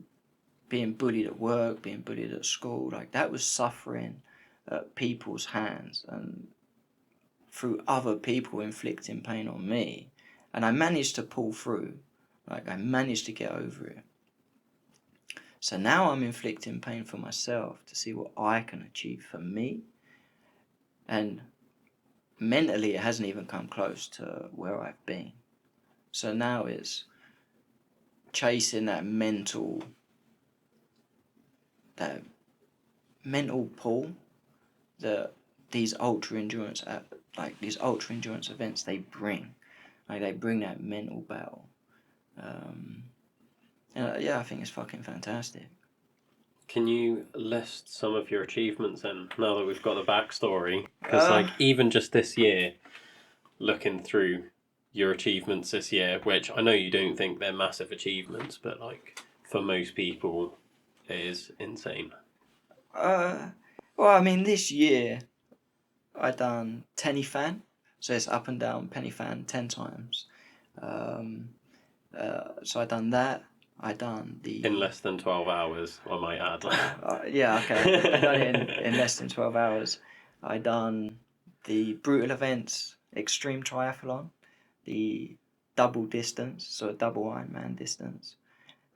being bullied at work, being bullied at school, like, that was suffering at people's hands and through other people inflicting pain on me. And I managed to pull through. Like, I managed to get over it. So now I'm inflicting pain for myself to see what I can achieve for me. And mentally, it hasn't even come close to where I've been. So now it's chasing that mental pull that these ultra endurance events they bring. Like, they bring that mental battle. And yeah, I think it's fucking fantastic. Can you list some of your achievements then, now that we've got the backstory? Because, Uh, even just this year, looking through your achievements this year, which I know you don't think they're massive achievements, but, for most people, it is insane. well, I mean, this year I done tenny fan, so it's up and down penny fan 10 times. So I done that. I done the In less than 12 hours, I might add. yeah, okay. I done it in less than 12 hours. I done the brutal events extreme triathlon, the double distance, so a double Ironman distance,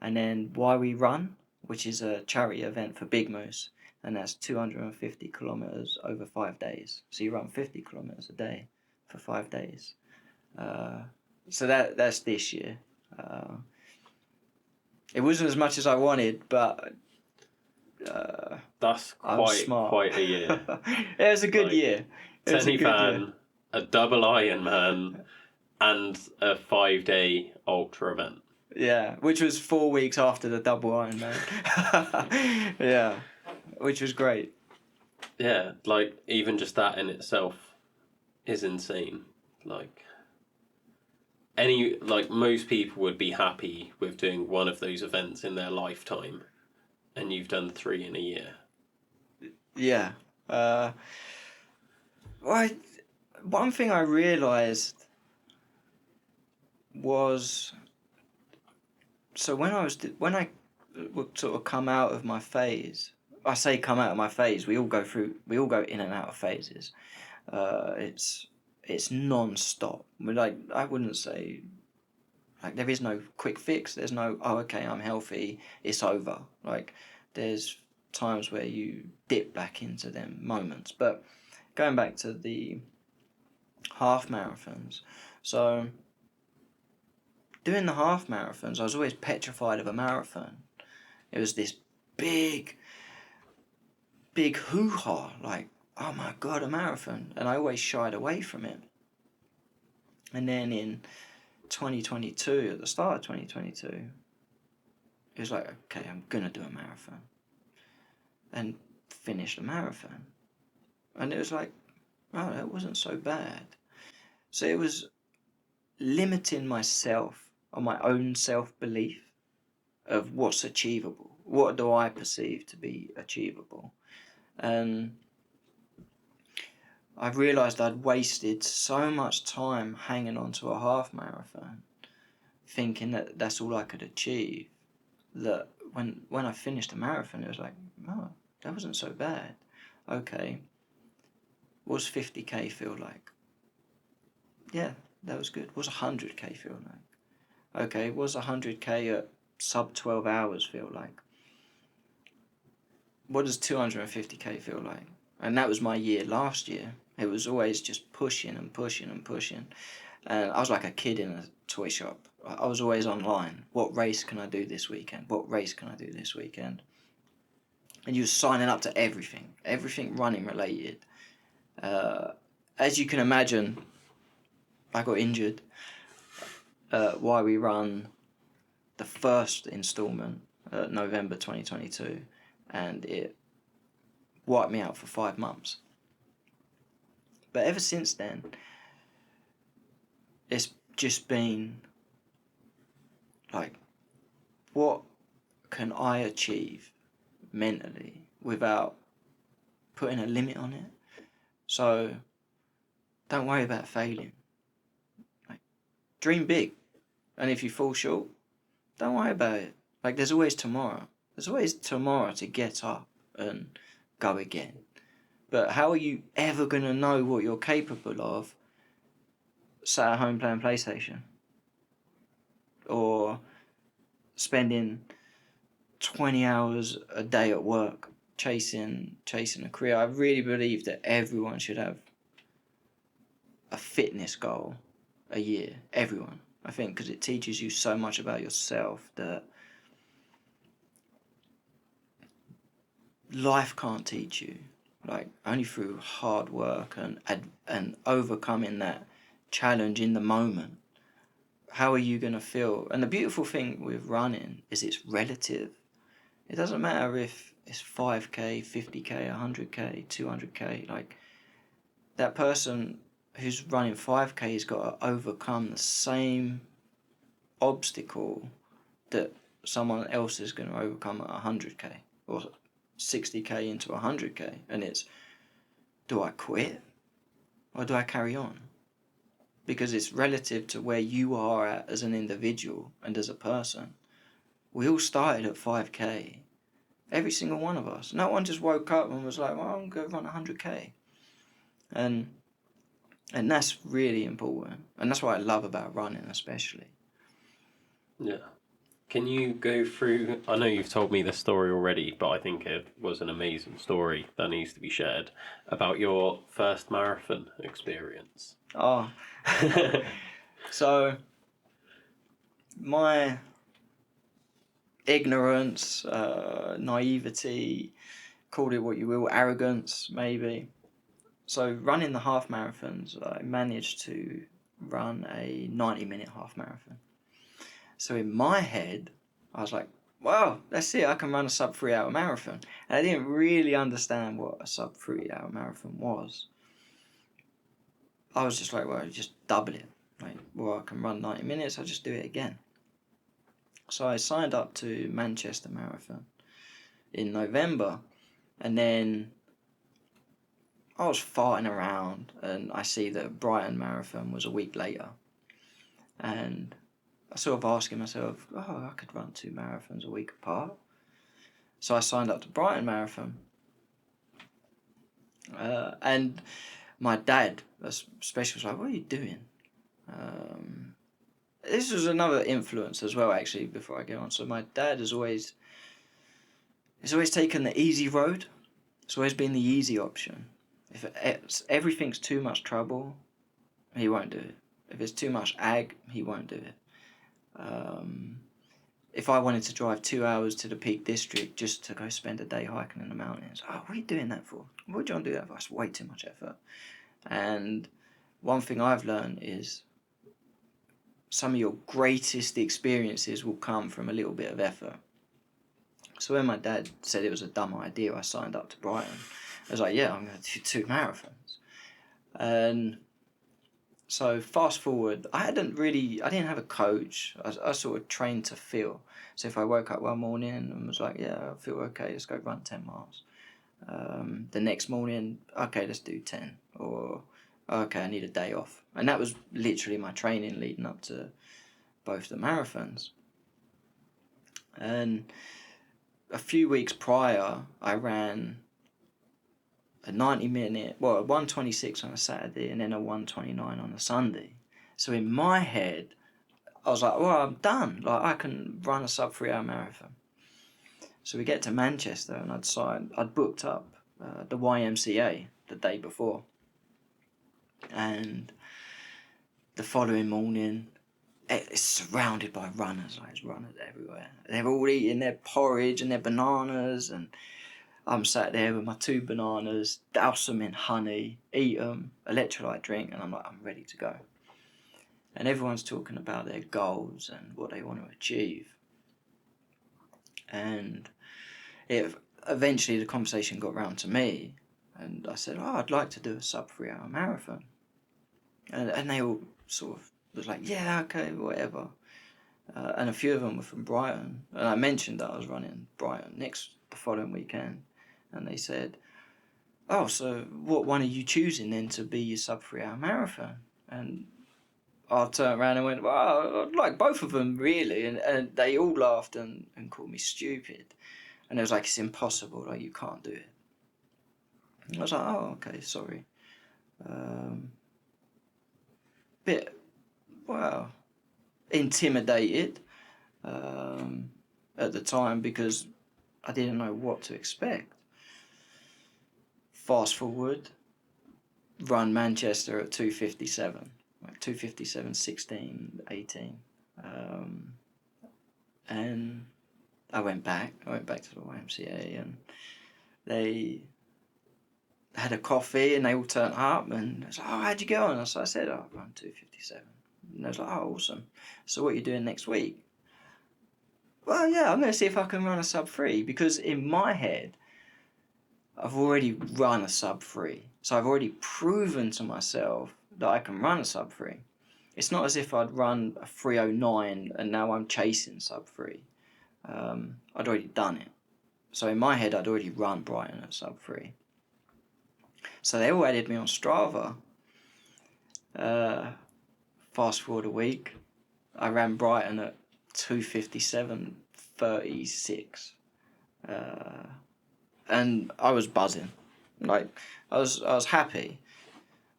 and then Why We Run, which is a charity event for Big Moose, and that's 250 kilometers over 5 days. So you run 50 kilometers a day for 5 days. So that's this year. It wasn't as much as I wanted, but That's I was smart. quite a year. It was a good year. It was a Tenny good year. fan, a double Ironman, and a 5-day ultra event. Yeah, which was 4 weeks after the double Ironman. Yeah, which was great. Yeah, even just that in itself is insane. Most people would be happy with doing one of those events in their lifetime, and you've done 3 in a year. Yeah. One thing I realised was, so when I would sort of come out of my phase. I say come out of my phase. We all go in and out of phases. It's non-stop. I wouldn't say, there is no quick fix. There's no, oh, okay, I'm healthy, it's over. There's times where you dip back into them moments. But going back to the half marathons, so doing the half marathons, I was always petrified of a marathon. It was this big hoo-ha, oh my God, a marathon. And I always shied away from it. And then in 2022, at the start of 2022, it was like, okay, I'm going to do a marathon. And finish the marathon. And it was like, oh, that wasn't so bad. So it was limiting myself on my own self-belief of what's achievable. What do I perceive to be achievable? And I realised I'd wasted so much time hanging on to a half marathon, thinking that that's all I could achieve, that when I finished the marathon, it was like, oh, that wasn't so bad. Okay, what's 50k feel like? Yeah, that was good. What's 100k feel like? Okay, what's 100k at sub 12 hours feel like? What does 250k feel like? And that was my year last year. It was always just pushing and pushing and pushing. And I was like a kid in a toy shop. I was always online. What race can I do this weekend? What race can I do this weekend? And you were signing up to everything running related. As you can imagine, I got injured. Why We Run, the first installment, November 2022, and it wiped me out for 5 months. But ever since then, it's just been what can I achieve mentally without putting a limit on it? So don't worry about failing. Dream big. And if you fall short, don't worry about it. There's always tomorrow. There's always tomorrow to get up and go again. But how are you ever going to know what you're capable of sat at home playing PlayStation? Or spending 20 hours a day at work chasing a career? I really believe that everyone should have a fitness goal a year. Everyone. I think because it teaches you so much about yourself that life can't teach you. Only through hard work and overcoming that challenge in the moment. How are you going to feel? And the beautiful thing with running is it's relative. It doesn't matter if it's 5k, 50k, 100k, 200k. Like, that person who's running 5k has got to overcome the same obstacle that someone else is going to overcome at 100k or 60k into 100k. And it's, do I quit or do I carry on? Because it's relative to where you are at as an individual and as a person. We all started at 5k. Every single one of us. No one just woke up and was like, well, I'm going to run 100k. And that's really important. And that's what I love about running, especially. Yeah. Can you go through, I know you've told me this story already, but I think it was an amazing story that needs to be shared, about your first marathon experience. Oh. So, my ignorance, naivety, call it what you will, arrogance, maybe. So, running the half marathons, I managed to run a 90-minute half marathon. So, in my head, I was like, wow, that's it, I can run a sub 3 hour marathon. And I didn't really understand what a sub 3 hour marathon was. I was just like, well, just double it. Like, well, I can run 90 minutes, I'll just do it again. So I signed up to Manchester Marathon in November, and then I was farting around, and I see that Brighton Marathon was a week later, and I sort of asking myself, oh, I could run 2 marathons a week apart. So I signed up to Brighton Marathon, and my dad especially was like, what are you doing? This was another influence as well, actually, before I get on. So my dad has always taken the easy road. It's always been the easy option. If everything's too much trouble, he won't do it. If it's too much ag, he won't do it. If I wanted to drive 2 hours to the Peak District just to go spend a day hiking in the mountains, oh, what are you doing that for? What do you want to do that for? It's way too much effort. And one thing I've learned is some of your greatest experiences will come from a little bit of effort. So when my dad said it was a dumb idea, I signed up to Brighton. I was like, yeah, I'm going to do 2 marathons. And so fast forward, I didn't have a coach. I sort of trained to feel. So if I woke up one morning and was like, yeah, I feel okay, let's go run 10 miles. The next morning, okay, let's do 10. Or, okay, I need a day off. And that was literally my training leading up to both the marathons. And a few weeks prior, I ran a 90-minute, well, a 1:26 on a Saturday and then a 1:29 on a Sunday. So in my head, I was like, well, I'm done. Like, I can run a sub 3 hour marathon. So we get to Manchester and I'd booked up the YMCA the day before. And the following morning, it's surrounded by runners. Like, there's runners everywhere. They're all eating their porridge and their bananas, and I'm sat there with my 2 bananas, douse them in honey, eat them, electrolyte drink, and I'm like, I'm ready to go. And everyone's talking about their goals and what they want to achieve. And eventually the conversation got round to me, and I said, oh, I'd like to do a sub 3 hour marathon. And they all sort of was like, yeah, okay, whatever. And a few of them were from Brighton. And I mentioned that I was running Brighton the following weekend. And they said, oh, so what one are you choosing then to be your sub 3 hour marathon? And I turned around and went, well, I'd like both of them, really. And they all laughed and called me stupid. And it was like, it's impossible, like, you can't do it. And I was like, oh, okay, sorry. Bit, well, intimidated at the time because I didn't know what to expect. Fast forward, run Manchester at 2:57, like 2:57, 16, 18. And I went back to the YMCA, and they had a coffee and they all turned up, and I was like, oh, how'd you get on? So I said, oh, I run 2:57. And they was like, oh, awesome. So what are you doing next week? well, yeah, I'm going to see if I can run a sub 3, because in my head, I've already run a sub 3. So I've already proven to myself that I can run a sub 3. It's not as if I'd run a 309 and now I'm chasing sub 3. I'd already done it. So in my head, I'd already run Brighton at sub 3. So they all added me on Strava. Fast forward a week, I ran Brighton at 2:57:36, and I was buzzing. Like I was happy.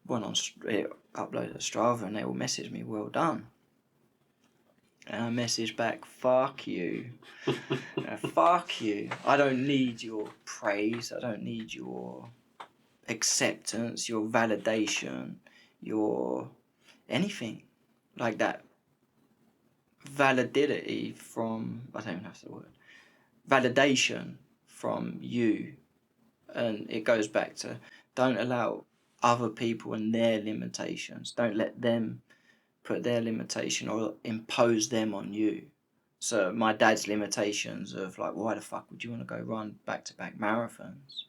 Went on it, uploaded to Strava, and they all messaged me, "Well done." And I messaged back, "Fuck you, fuck you. I don't need your praise. I don't need your acceptance, your validation, your anything like that. Validity from, I don't even know the word, validation from you." And it goes back to, don't allow other people and their limitations, don't let them put their limitation or impose them on you. So my dad's limitations of like, why the fuck would you want to go run back-to-back marathons,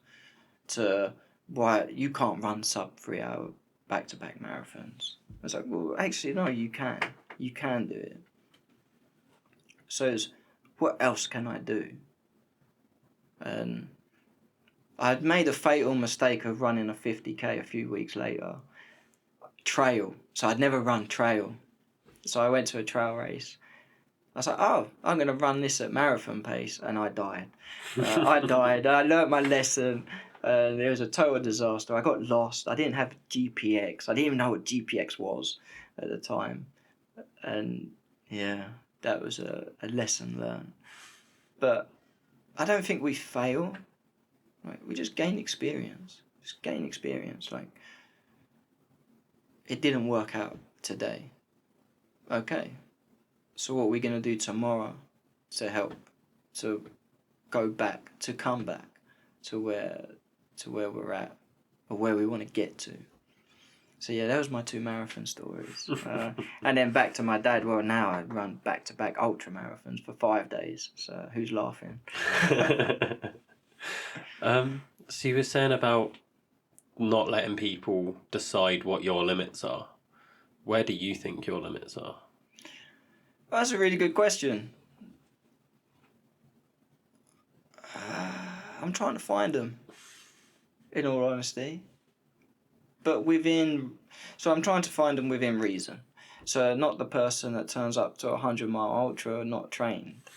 to why you can't run sub 3 hour back-to-back marathons. I was like, well, actually no, you can do it. So it's, what else can I do? And I'd made a fatal mistake of running a 50k a few weeks later. Trail. So I'd never run trail. So I went to a trail race. I was like, oh, I'm going to run this at marathon pace. And I died. I learnt my lesson. It was a total disaster. I got lost. I didn't have GPX. I didn't even know what GPX was at the time. And yeah, that was a lesson learned. But I don't think we fail. Like, we just gain experience. Like, it didn't work out today. Okay. So what are we going to do tomorrow to help, to come back to where we're at, or where we want to get to? So yeah, that was my 2 marathon stories. And then back to my dad. Well, now I run back-to-back ultra marathons for 5 days. So who's laughing? So you were saying about not letting people decide what your limits are. Where do you think your limits are? Well, that's a really good question. I'm trying to find them, in all honesty. But I'm trying to find them within reason. So not the person that turns up to a 100-mile ultra not trained.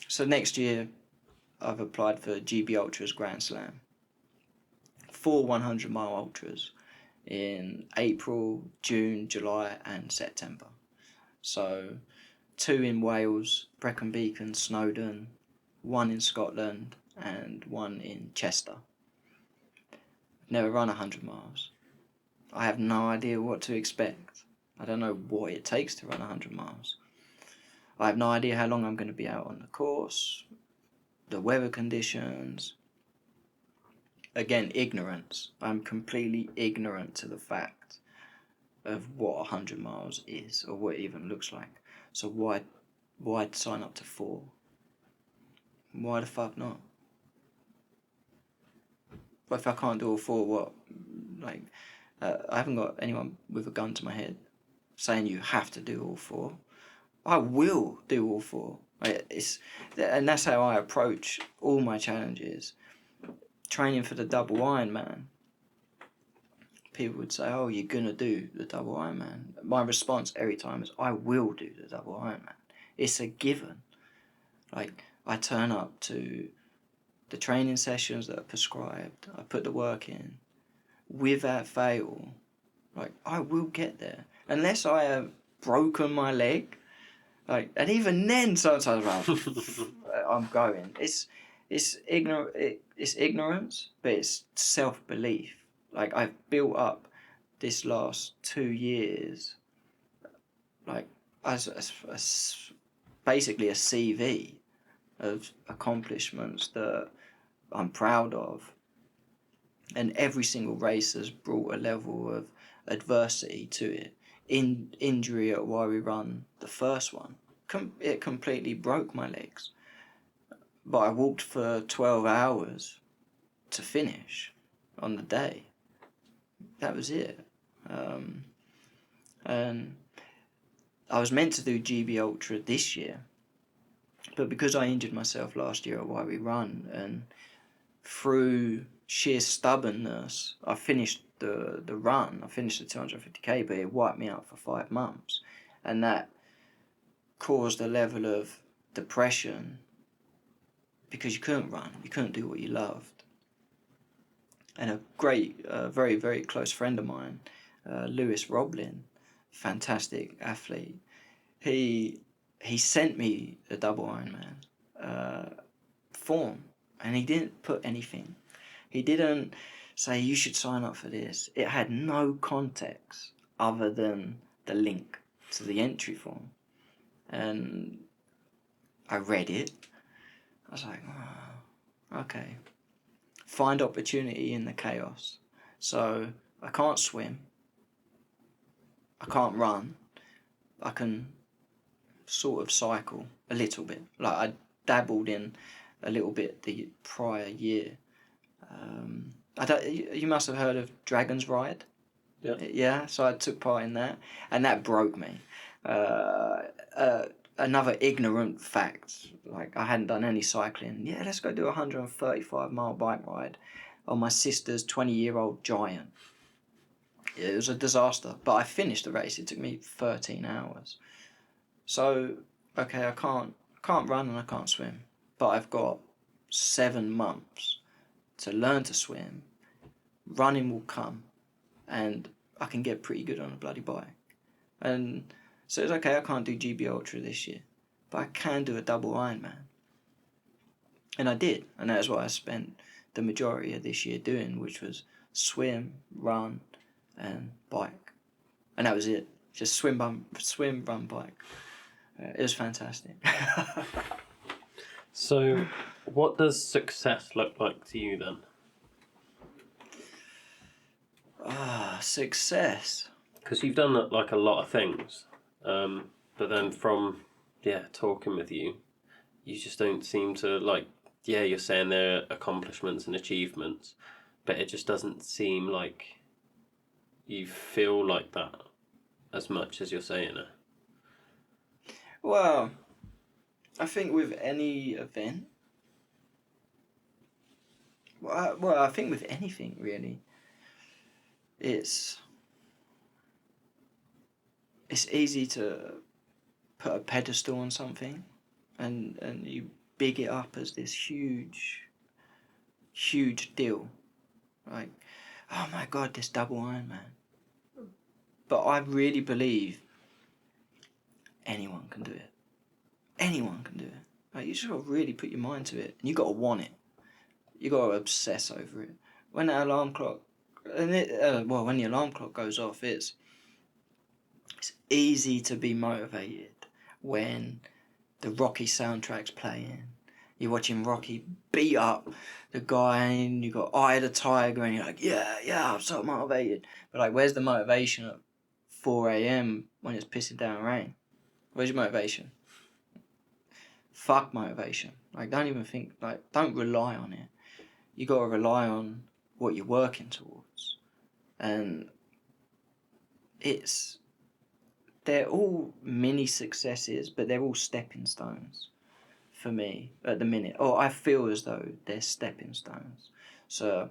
So next year, I've applied for GB Ultras Grand Slam. 4 100-mile ultras in April, June, July and September. So 2 in Wales, Brecon Beacon, Snowdon, 1 in Scotland and 1 in Chester. I've never run 100 miles. I have no idea what to expect. I don't know what it takes to run 100 miles. I have no idea how long I'm going to be out on the course, the weather conditions. Again, ignorance. I'm completely ignorant to the fact of what 100 miles is, or what it even looks like. So why sign up to 4? Why the fuck not? But if I can't do all 4, what? Like, I haven't got anyone with a gun to my head saying you have to do all 4. I will do all 4. And that's how I approach all my challenges. Training for the double Ironman, people would say, oh, you're going to do the double Ironman. My response every time is, I will do the double Ironman. It's a given. Like, I turn up to the training sessions that are prescribed. I put the work in. Without fail, like, I will get there. Unless I have broken my leg. Like, and even then, sometimes I'm going. It's ignorance, but it's self-belief. Like, I've built up this last 2 years, like, as basically a CV of accomplishments that I'm proud of. And every single race has brought a level of adversity to it. Injury at why we run the first one, it completely broke my legs. But I walked for 12 hours to finish on the day. That was it. And I was meant to do GB Ultra this year, but because I injured myself last year at Why We Run, and through sheer stubbornness, I finished the run. I finished the 250k, but it wiped me out for 5 months, and that caused a level of depression because you couldn't run, you couldn't do what you loved. And a great, very, very close friend of mine, Lewis Roblin, fantastic athlete, he sent me a double Ironman form, and he didn't put anything. He didn't say you should sign up for this. It had no context other than the link to the entry form, and I read it. I was like, oh, okay. Find opportunity in the chaos. So I can't swim. I can't run. I can sort of cycle a little bit. Like I dabbled in a little bit the prior year. You must have heard of Dragon's Ride. Yeah. Yeah. So I took part in that, and that broke me. Another ignorant fact, like I hadn't done any cycling. Yeah, let's go do a 135-mile bike ride on my sister's 20-year-old Giant. It was a disaster, but I finished the race. It took me 13 hours. So, okay, I can't run and I can't swim, but I've got 7 months to learn to swim. Running will come, and I can get pretty good on a bloody bike. And so it's okay, I can't do GB Ultra this year, but I can do a double Ironman. And I did, and that's what I spent the majority of this year doing, which was swim, run, and bike. And that was it. Just swim, run, bike. It was fantastic. So, what does success look like to you then? Success. Because you've done like a lot of things, but then from talking with you, you just don't seem to like. Yeah, you're saying there are accomplishments and achievements, but it just doesn't seem like you feel like that as much as you're saying it. Well, I think with any event, I think with anything really, it's easy to put a pedestal on something, and you big it up as this huge deal, like, oh my god, this double Ironman. But I really believe anyone can do it. Anyone can do it. Like, you just got to really put your mind to it, and you got to want it. You got to obsess over it. When that alarm clock, when the alarm clock goes off, it's easy to be motivated when the Rocky soundtrack's playing. You're watching Rocky beat up the guy, and you got Eye of the Tiger, and you're like, yeah, I'm so motivated. But like, where's the motivation at 4 a.m. when it's pissing down rain? Where's your motivation? Fuck motivation. Like, don't even think, like, don't rely on it. You got to rely on what you're working towards. And they're all mini successes, but they're all stepping stones for me at the minute. Or I feel as though they're stepping stones. So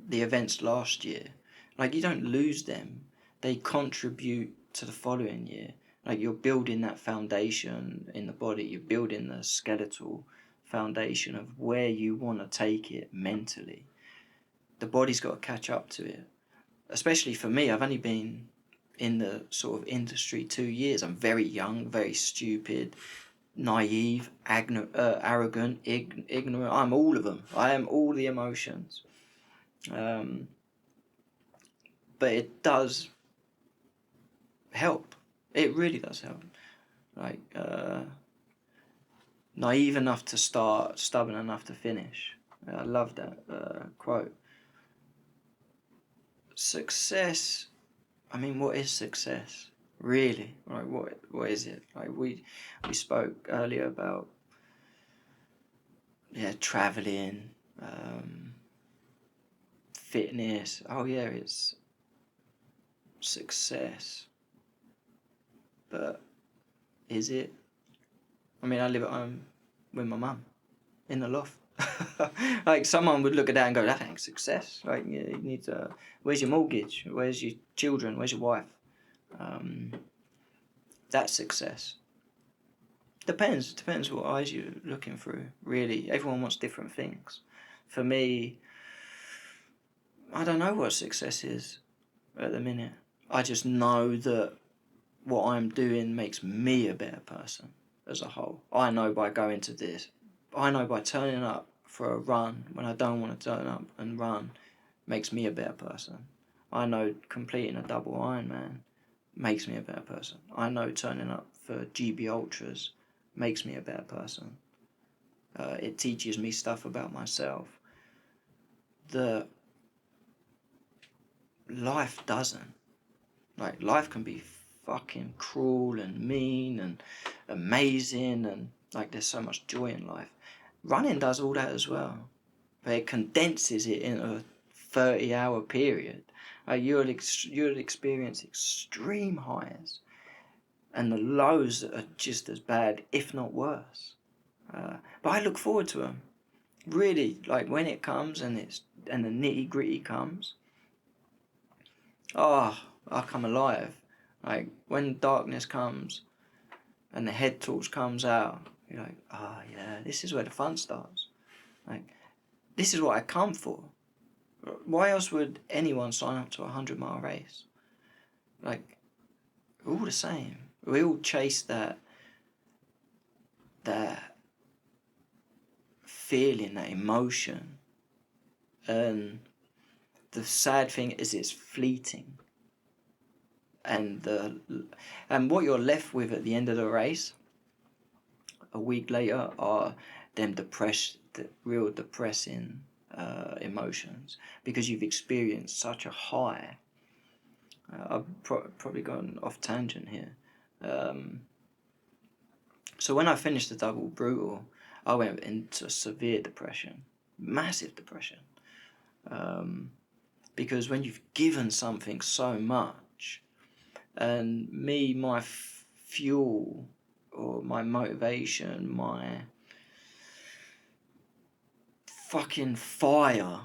the events last year, like, you don't lose them. They contribute to the following year. Like, you're building that foundation in the body. You're building the skeletal foundation of where you want to take it mentally. The body's got to catch up to it. Especially for me, I've only been in the sort of industry 2 years. I'm very young, very stupid, naive, arrogant, ignorant. I'm all of them. I am all the emotions. But it does help. It really does help. Like, naive enough to start, stubborn enough to finish. I love that quote. Success, I mean, what is success? Really? Like, what is it? Like, we spoke earlier about, traveling, fitness. Oh yeah, it's success. But is it? I mean, I live at home with my mum in the loft. Like, someone would look at that and go, that ain't success. Like, you need to, where's your mortgage? Where's your children? Where's your wife? That's success. Depends what eyes you're looking through, really. Everyone wants different things. For me, I don't know what success is at the minute. I just know that what I'm doing makes me a better person as a whole. I know by going to this. I know by turning up for a run when I don't want to turn up and run makes me a better person. I know completing a double Ironman makes me a better person. I know turning up for GB Ultras makes me a better person. It teaches me stuff about myself that life doesn't. Like, life can be fucking cruel and mean and amazing, and like, there's so much joy in life. Running does all that as well, but it condenses it in a 30-hour period. You'll experience extreme highs, and the lows are just as bad, if not worse. But I look forward to them. Really, like, when it comes and the nitty gritty comes, oh, I come alive. Like, when darkness comes and the head torch comes out, you're like, oh yeah, this is where the fun starts. Like, this is what I come for. Why else would anyone sign up to a 100-mile race? Like, we're all the same. We all chase that feeling, that emotion. And the sad thing is, it's fleeting. And what you're left with at the end of the race, a week later, are them real depressing emotions, because you've experienced such a high. I've probably gone off tangent here. So when I finished the double brutal, I went into severe depression, massive depression, because when you've given something so much, and my fuel, or my motivation, my fucking fire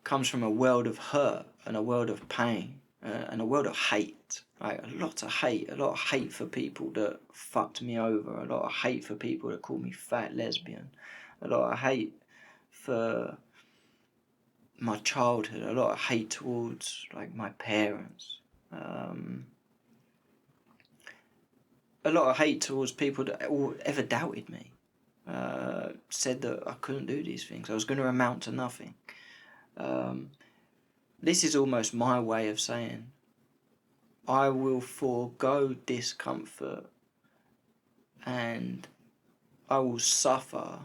comes from a world of hurt and a world of pain, and a world of hate. Like, a lot of hate for people that fucked me over, a lot of hate for people that called me fat lesbian, a lot of hate for my childhood, a lot of hate towards, like, my parents, a lot of hate towards people that ever doubted me, said that I couldn't do these things, I was going to amount to nothing. This is almost my way of saying, I will forego discomfort, and I will suffer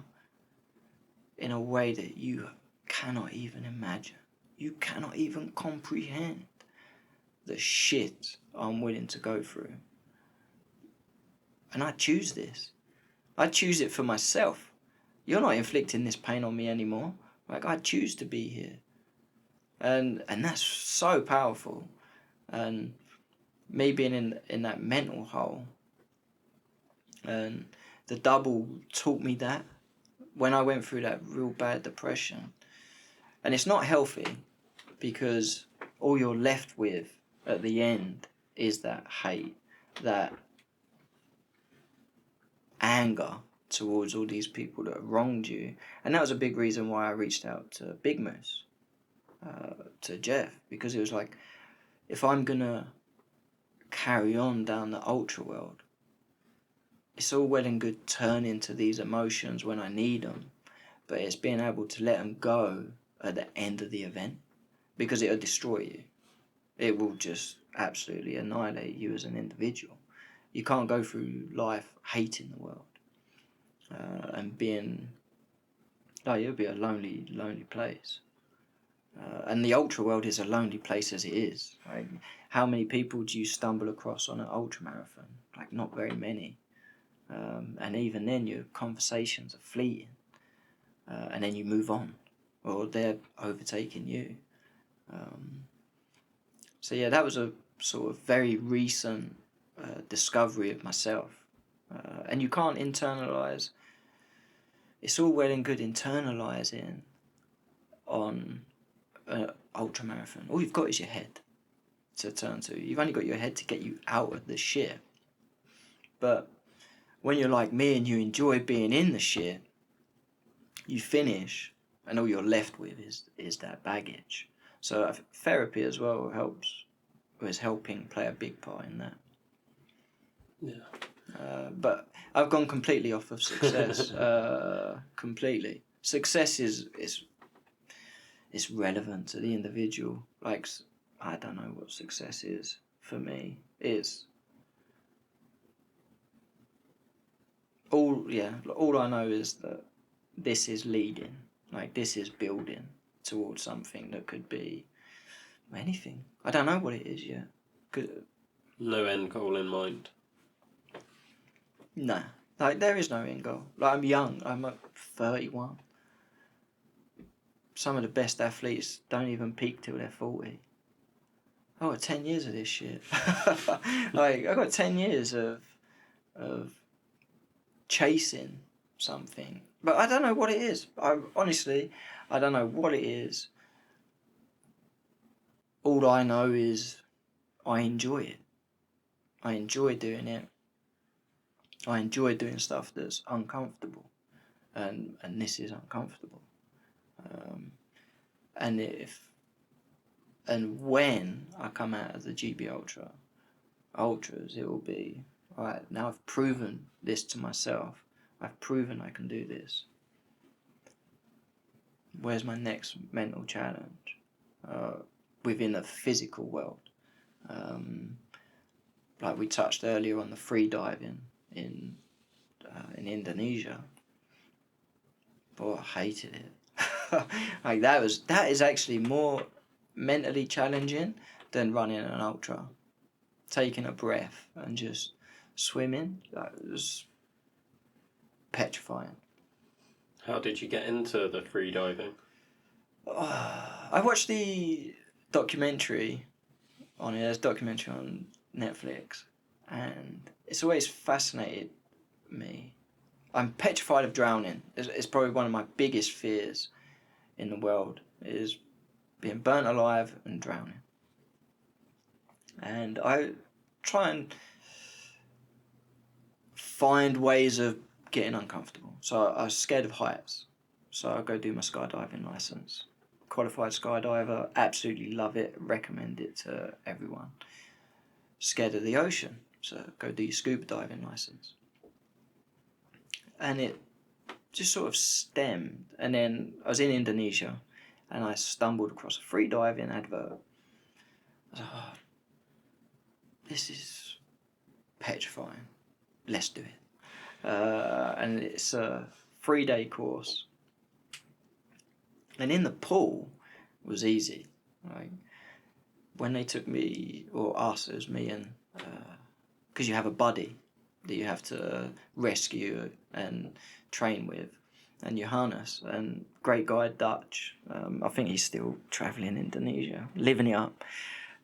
in a way that you cannot even imagine. You cannot even comprehend the shit I'm willing to go through. And I choose this. I choose it for myself. You're not inflicting this pain on me anymore. Like, I choose to be here. And that's so powerful. And me being in that mental hole, and the double taught me that when I went through that real bad depression. And it's not healthy, because all you're left with at the end is that hate, that anger towards all these people that have wronged you. And that was a big reason why I reached out to Big Moose, to Jeff, because it was like, if I'm gonna carry on down the ultra world, it's all well and good turning to these emotions when I need them, but it's being able to let them go at the end of the event, because it'll destroy you. It will just absolutely annihilate you as an individual. You can't go through life hating the world, and being, it'll be a lonely place. And the ultra world is a lonely place as it is. Like, how many people do you stumble across on an ultra marathon? Like, not very many. And even then, your conversations are fleeting. And then you move on, or they're overtaking you. So yeah, that was a sort of very recent discovery of myself. And you can't internalize. It's all well and good internalizing on an ultra marathon. All you've got is your head to turn to. You've only got your head to get you out of the shit. But when you're like me and you enjoy being in the shit, you finish, and all you're left with is that baggage. So therapy as well was helping play a big part in that. Yeah. But I've gone completely off of success. Completely. Success is relevant to the individual. Like, I don't know what success is for me. It's all I know is that this is leading. Like, this is building towards something that could be anything. I don't know what it is yet. No end goal in mind. Nah. Like, there is no end goal. Like, I'm young. I'm 31. Some of the best athletes don't even peak till they're 40. I got 10 years of this shit. Like, I got 10 years of chasing something. But I don't know what it is. Honestly, I don't know what it is. All I know is I enjoy it. I enjoy doing it. I enjoy doing stuff that's uncomfortable. And this is uncomfortable. And when I come out of the GB Ultras, it will be, right, now I've proven this to myself. I've proven I can do this. Where's my next mental challenge? Within a physical world. Like we touched earlier on the free diving in Indonesia. Boy, I hated it. Like that is actually more mentally challenging than running an ultra. Taking a breath and just swimming, that was petrifying. How did you get into the free diving? I watched the documentary on it. There's a documentary on Netflix, and it's always fascinated me. I'm petrified of drowning. It's probably one of my biggest fears in the world, is being burnt alive and drowning. And I try and find ways of getting uncomfortable. So I was scared of heights. So I go do my skydiving license. Qualified skydiver, absolutely love it, recommend it to everyone. Scared of the ocean, so go do your scuba diving license. And it just sort of stemmed. And then I was in Indonesia and I stumbled across a free diving advert. I was like, oh, this is petrifying. Let's do it. And it's a 3-day course. And in the pool was easy. Like, when they took me, or us, it was me and, because you have a buddy that you have to rescue and train with, and you harness. And great guy, Dutch. I think he's still travelling in Indonesia, living it up.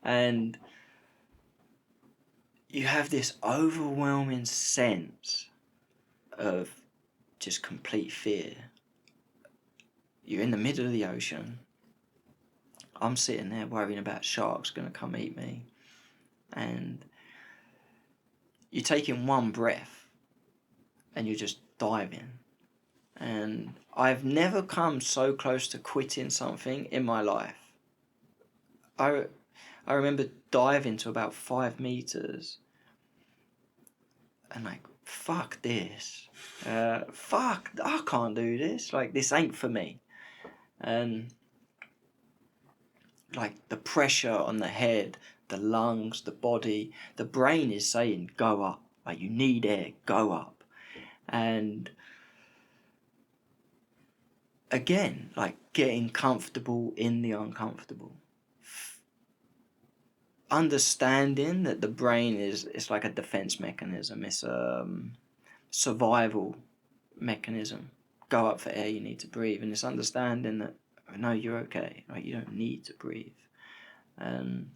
And you have this overwhelming sense of just complete fear. You're in the middle of the ocean. I'm sitting there worrying about sharks going to come eat me. And you're taking one breath and you're just diving. And I've never come so close to quitting something in my life. I remember diving to about 5 meters and like, fuck this. Fuck, I can't do this. Like, this ain't for me. And like the pressure on the head, the lungs, the body, the brain is saying, go up. Like, you need air, go up. And again, like getting comfortable in the uncomfortable. Understanding that the brain it's like a defense mechanism. It's a survival mechanism. Go up for air, you need to breathe. And it's understanding that, no, you're okay. Like, you don't need to breathe. And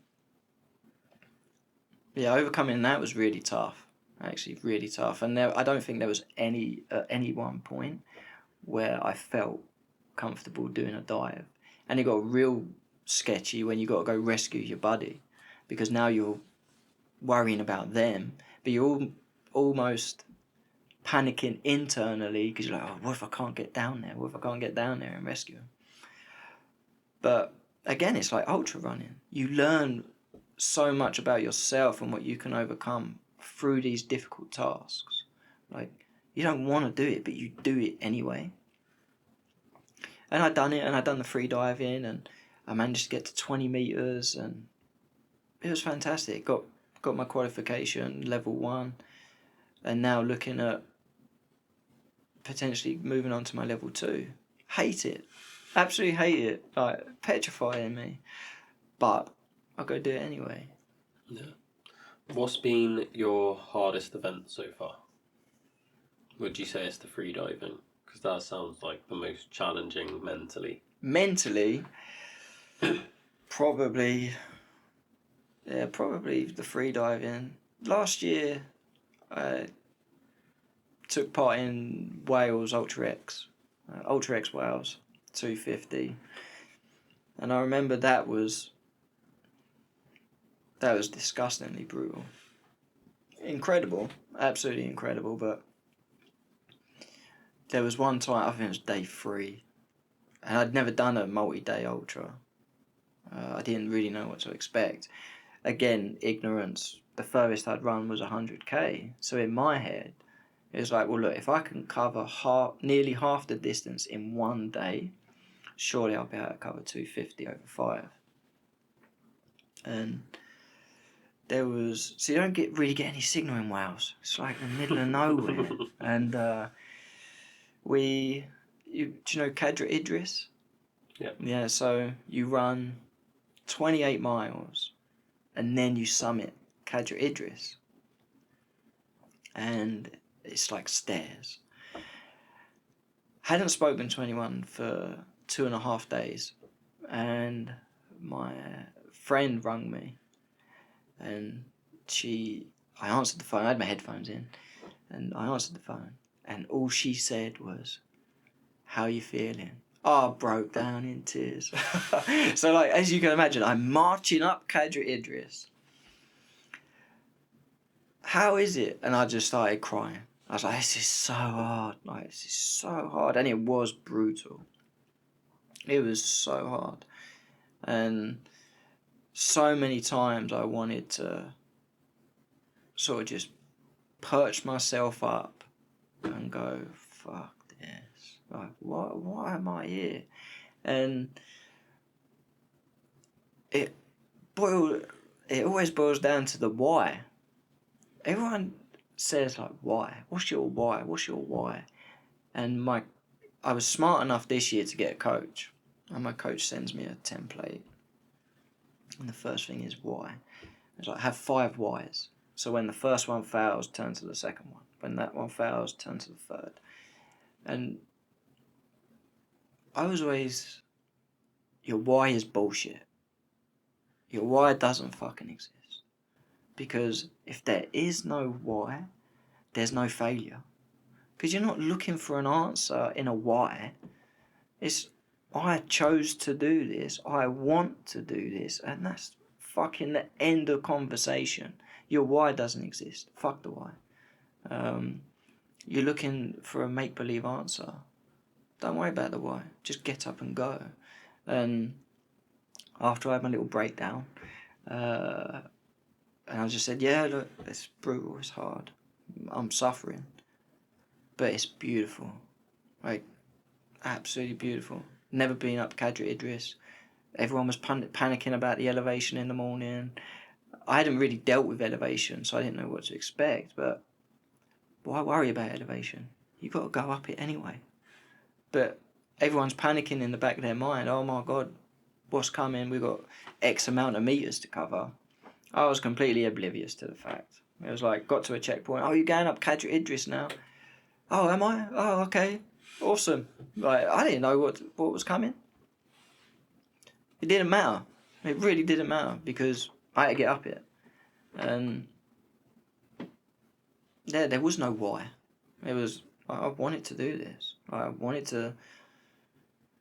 yeah, overcoming that was really tough. Actually, really tough. And I don't think there was any one point where I felt comfortable doing a dive. And it got real sketchy when you got to go rescue your buddy, because now you're worrying about them, but you're almost panicking internally because you're like, oh, what if I can't get down there? What if I can't get down there and rescue him? But again, it's like ultra running. You learn so much about yourself and what you can overcome through these difficult tasks. Like, you don't want to do it, but you do it anyway. And I'd done it, and I'd done the free diving, and I managed to get to 20 meters, and it was fantastic. Got my qualification, level 1, and now looking at potentially moving on to my level 2. Hate it. Absolutely hate it. Like, petrifying me. But I'll go do it anyway. Yeah. What's been your hardest event so far? Would you say it's the free diving? Because that sounds like the most challenging mentally. Mentally, probably the free diving. Last year, I took part in Wales Ultra X Wales 250, and I remember that was disgustingly brutal. Incredible, absolutely incredible, but there was one time, I think it was day 3, and I'd never done a multi-day ultra. I didn't really know what to expect. Again, ignorance. The furthest I'd run was 100k. So in my head, it was like, well, look, if I can cover nearly half the distance in one day, surely I'll be able to cover 250 over 5. And there was, so you don't really get any signal in Wales. It's like the middle of nowhere. And do you know Cadra Idris? Yeah. Yeah, so you run 28 miles and then you summit Cadra Idris. And it's like stairs. Hadn't spoken to anyone for 2.5 days, and my friend rang me, and I answered the phone. I had my headphones in, and I answered the phone, and all she said was, "How you feeling?" Oh, I broke down in tears. So, like, as you can imagine, I'm marching up Cadra Idris. How is it? And I just started crying. I was like, this is so hard. Like, this is so hard. And it was brutal. It was so hard. And so many times I wanted to sort of just perch myself up and go, fuck this. Like, why am I here? And it always boils down to the why. Everyone says, like, why? What's your why? What's your why? And I was smart enough this year to get a coach. And my coach sends me a template. And the first thing is why. It's like, have 5 whys. So when the first one fails, turn to the second one. When that one fails, turn to the third. And I was always, your why is bullshit. Your why doesn't fucking exist. Because if there is no why, there's no failure. Because you're not looking for an answer in a why. It's, I chose to do this. I want to do this. And that's fucking the end of conversation. Your why doesn't exist. Fuck the why. You're looking for a make-believe answer. Don't worry about the why. Just get up and go. And after I had my little breakdown, and I just said, yeah, look, it's brutal, it's hard. I'm suffering. But it's beautiful. Like, absolutely beautiful. Never been up Cadra Idris. Everyone was panicking about the elevation in the morning. I hadn't really dealt with elevation, so I didn't know what to expect. But why worry about elevation? You've got to go up it anyway. But everyone's panicking in the back of their mind. Oh my God, what's coming? We've got X amount of meters to cover. I was completely oblivious to the fact. It was like, got to a checkpoint. Oh, you're going up Kadra Idris now? Oh, am I? Oh, okay. Awesome. Like, I didn't know what was coming. It didn't matter. It really didn't matter because I had to get up it. And there was no why. It was, I wanted to do this. I wanted to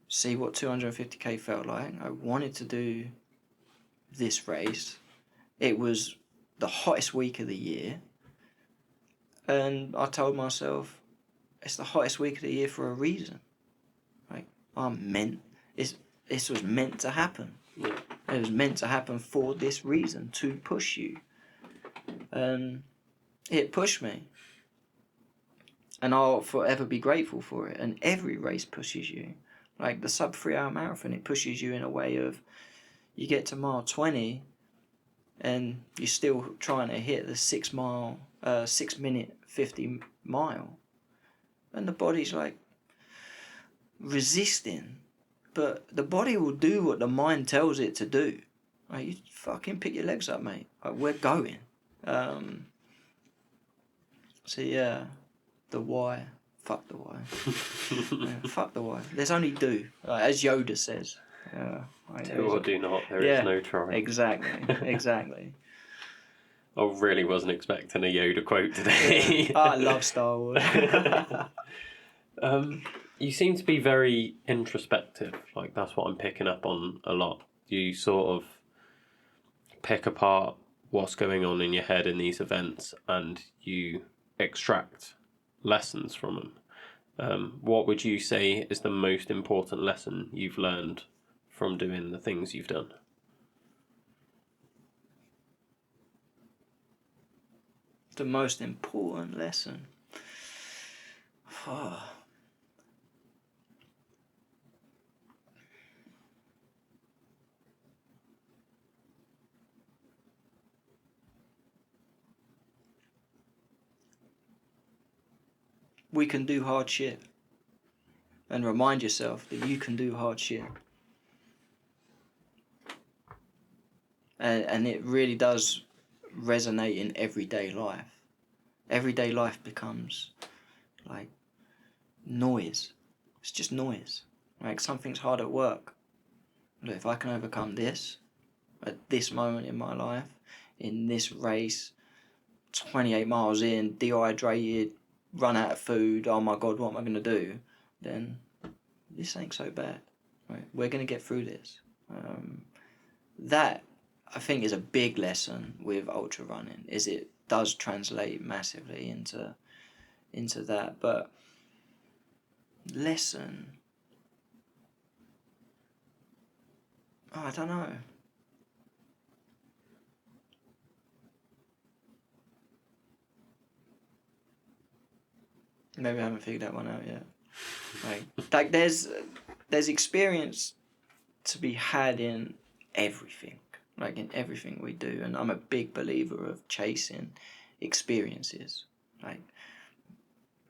see what 250k felt like. I wanted to do this race. It was the hottest week of the year. And I told myself, it's the hottest week of the year for a reason. Like, this was meant to happen. Yeah. It was meant to happen for this reason, to push you. And it pushed me. And I'll forever be grateful for it. And every race pushes you. Like the sub 3 hour marathon, it pushes you in a way of, you get to mile 20 and you're still trying to hit the 6 minute 50 mile. And the body's like resisting. But the body will do what the mind tells it to do. Like, you fucking pick your legs up, mate. Like, we're going. So yeah, the why. Fuck the why. Yeah, fuck the why. There's only do. As Yoda says. Do or do not, there is no try. Exactly. I really wasn't expecting a Yoda quote today. I love Star Wars. You seem to be very introspective. Like, that's what I'm picking up on a lot. You sort of pick apart what's going on in your head in these events and you extract lessons from them. What would you say is the most important lesson you've learned from doing the things you've done? The most important lesson. We can do hard shit. And remind yourself that you can do hard shit. And it really does resonate in everyday life. Everyday life becomes like noise. It's just noise. Like, something's hard at work. Look, if I can overcome this at this moment in my life, in this race, 28 miles in, dehydrated, run out of food, oh my God, what am I going to do? Then this ain't so bad. Right? We're going to get through this. That, I think, is a big lesson with ultra running, is it does translate massively into that. But lesson, I don't know. Maybe I haven't figured that one out yet. Like there's experience to be had in everything. Like, in everything we do. And I'm a big believer of chasing experiences. Like,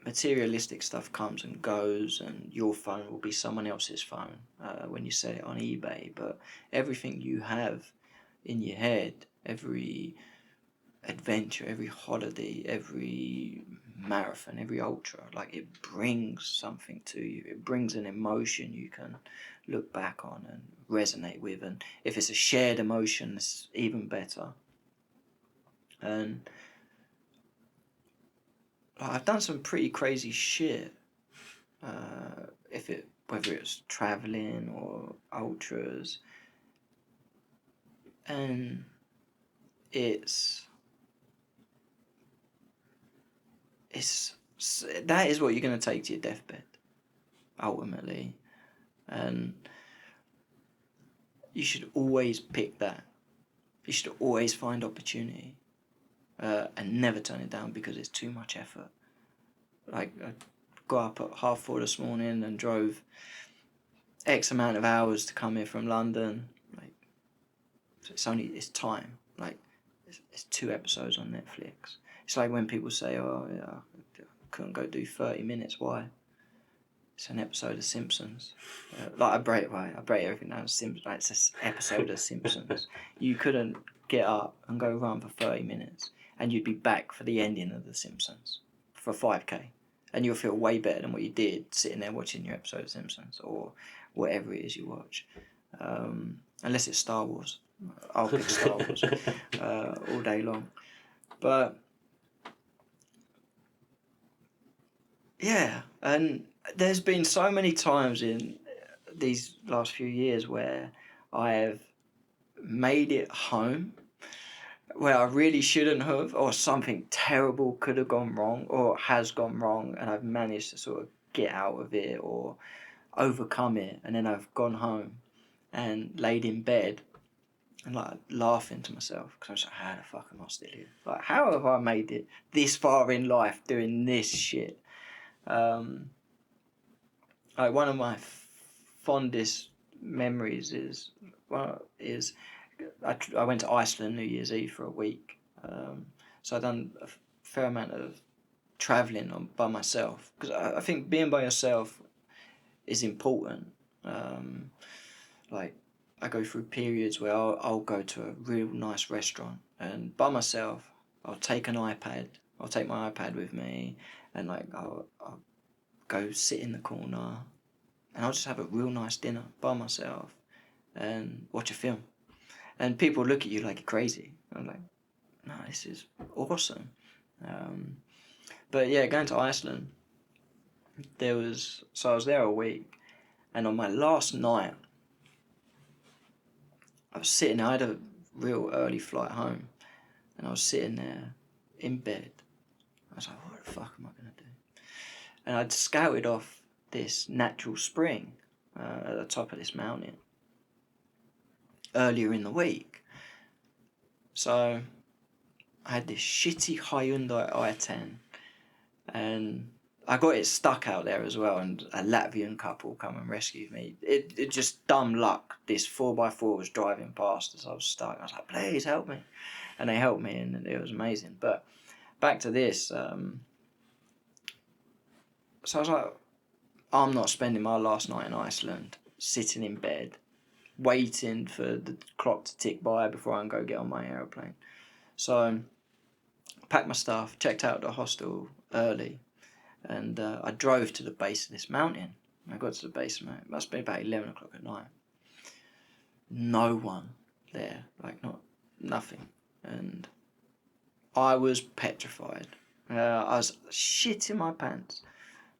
materialistic stuff comes and goes, and your phone will be someone else's phone when you sell it on eBay. But everything you have in your head, every adventure, every holiday, every marathon, every ultra, like, it brings something to you. It brings an emotion you can look back on and resonate with, and if it's a shared emotion, it's even better. And I've done some pretty crazy shit, whether it's traveling or ultras, and that is what you're going to take to your deathbed, ultimately. And you should always pick that. You should always find opportunity, and never turn it down because it's too much effort. Like, I got up at 4:30 this morning and drove X amount of hours to come here from London. Like, so it's time. Like, it's 2 episodes on Netflix. It's like when people say, oh yeah, I couldn't go do 30 minutes. Why? It's an episode of Simpsons. I break everything down to Simpsons. Like, it's an episode of Simpsons. You couldn't get up and go run for 30 minutes, and you'd be back for the ending of The Simpsons for 5K, and you'll feel way better than what you did sitting there watching your episode of Simpsons or whatever it is you watch. Unless it's Star Wars. I'll pick Star Wars all day long. But yeah, and there's been so many times in these last few years where I have made it home where I really shouldn't have, or something terrible could have gone wrong or has gone wrong, and I've managed to sort of get out of it or overcome it, and then I've gone home and laid in bed and like laughing to myself because I was like, how the fuck am I still here? Like, how have I made it this far in life doing this shit? Like, one of my fondest memories is I went to Iceland New Year's Eve for a week. So I've done a fair amount of travelling by myself because I think being by yourself is important. Like, I go through periods where I'll go to a real nice restaurant and by myself I'll take my iPad with me, and like I'll go sit in the corner and I'll just have a real nice dinner by myself and watch a film. And people look at you like you're crazy. I'm like, no, this is awesome. But yeah, going to Iceland, I was there a week, and on my last night, I had a real early flight home, and I was sitting there in bed. I was like, what the fuck am I going to do? And I'd scouted off this natural spring at the top of this mountain earlier in the week. So I had this shitty Hyundai i10, and I got it stuck out there as well, and a Latvian couple come and rescued me. It just dumb luck. This 4x4 was driving past as I was stuck. I was like, please help me. And they helped me, and it was amazing. But back to this. So I was like, I'm not spending my last night in Iceland sitting in bed waiting for the clock to tick by before I can go get on my aeroplane. So I packed my stuff, checked out the hostel early, and I drove to the base of this mountain. I got to the base of it. It must be about 11 o'clock at night. No one there, like nothing. And I was petrified. I was shitting my pants.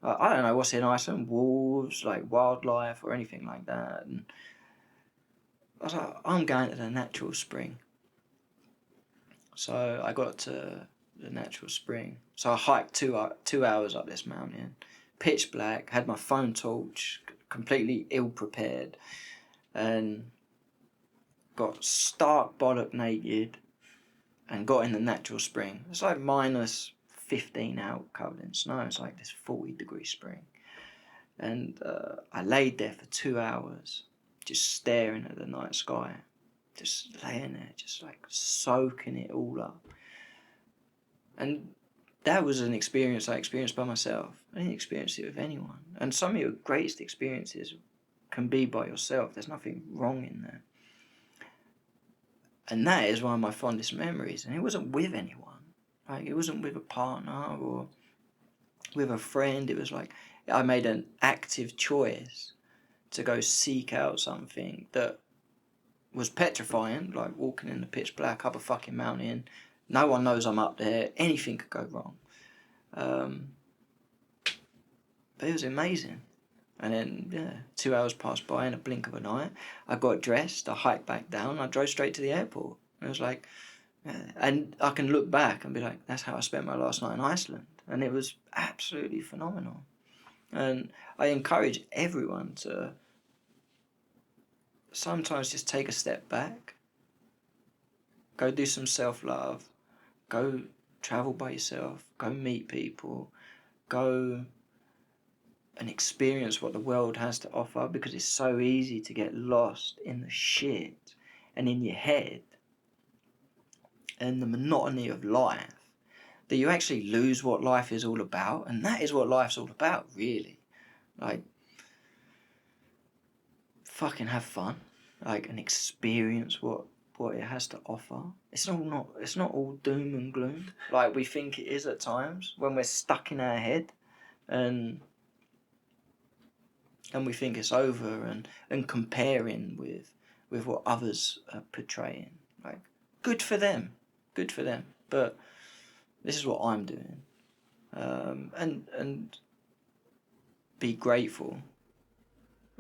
I don't know what's in Iceland, wolves, like wildlife or anything like that. And I was like, I'm going to the natural spring. So I got to the natural spring. So I hiked 2 hours up this mountain, pitch black, had my phone torch, completely ill prepared, and got stark bollock naked and got in the natural spring. It's like minus 15 out, covered in snow. It's like this 40-degree spring. And I laid there for 2 hours, just staring at the night sky, just laying there, just like soaking it all up. And that was an experience I experienced by myself. I didn't experience it with anyone. And some of your greatest experiences can be by yourself. There's nothing wrong in that. And that is one of my fondest memories. And it wasn't with anyone. Like, it wasn't with a partner or with a friend. It was like I made an active choice to go seek out something that was petrifying, like walking in the pitch black up a fucking mountain. No one knows I'm up there. Anything could go wrong. But it was amazing. And then, 2 hours passed by in a blink of an eye. I got dressed, I hiked back down, I drove straight to the airport. It was like, and I can look back and be like, that's how I spent my last night in Iceland. And it was absolutely phenomenal. And I encourage everyone to sometimes just take a step back, go do some self-love, go travel by yourself, go meet people, go and experience what the world has to offer, because it's so easy to get lost in the shit and in your head and the monotony of life that you actually lose what life is all about. And that is what life's all about, really. Like, fucking have fun, like, and experience what it has to offer. It's not all doom and gloom like we think it is at times when we're stuck in our head and we think it's over and comparing with what others are portraying. Like, good for them, but this is what I'm doing. And be grateful.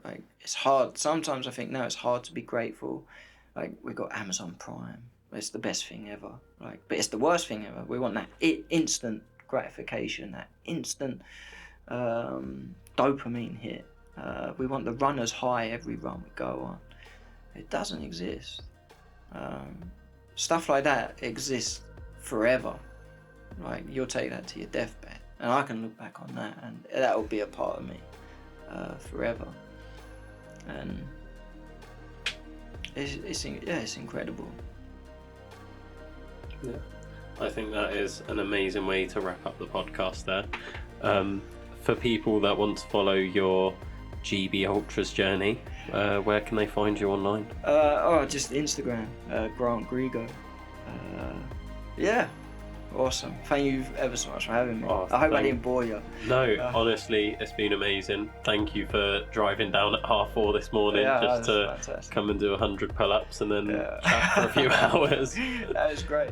Like, it's hard sometimes. I think now it's hard to be grateful. Like, we got Amazon Prime, it's the best thing ever, like, but it's the worst thing ever. We want that instant gratification, that instant dopamine hit. We want the runner's high every run we go on. It doesn't exist. Stuff like that exists forever. Like, you'll take that to your deathbed, and I can look back on that, and that will be a part of me forever. And it's incredible. Yeah, I think that is an amazing way to wrap up the podcast there. For people that want to follow your GB Ultras journey, where can they find you online? Just Instagram, Grant Grego. Yeah, awesome. Thank you ever so much for having me. I hope I didn't bore you. No, honestly, it's been amazing. Thank you for driving down at 4:30 this morning just to fantastic. Come and do 100 pull-ups and then chat for a few hours. That was great.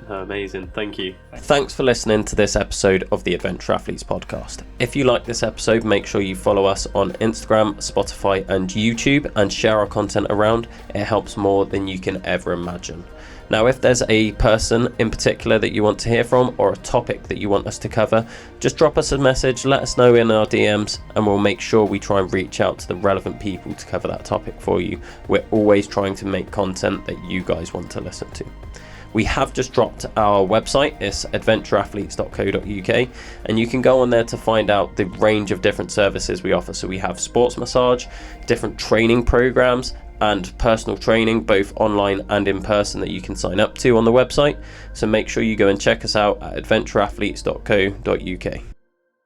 Amazing. Thank you. Thanks for listening to this episode of the Adventure Athletes podcast. If you like this episode, make sure you follow us on Instagram, Spotify and YouTube and share our content around. It helps more than you can ever imagine. Now, if there's a person in particular that you want to hear from or a topic that you want us to cover, just drop us a message, let us know in our DMs, and we'll make sure we try and reach out to the relevant people to cover that topic for you. We're always trying to make content that you guys want to listen to. We have just dropped our website. It's adventureathletes.co.uk, and you can go on there to find out the range of different services we offer. So we have sports massage, different training programs, and personal training, both online and in person, that you can sign up to on the website. So make sure you go and check us out at adventureathletes.co.uk.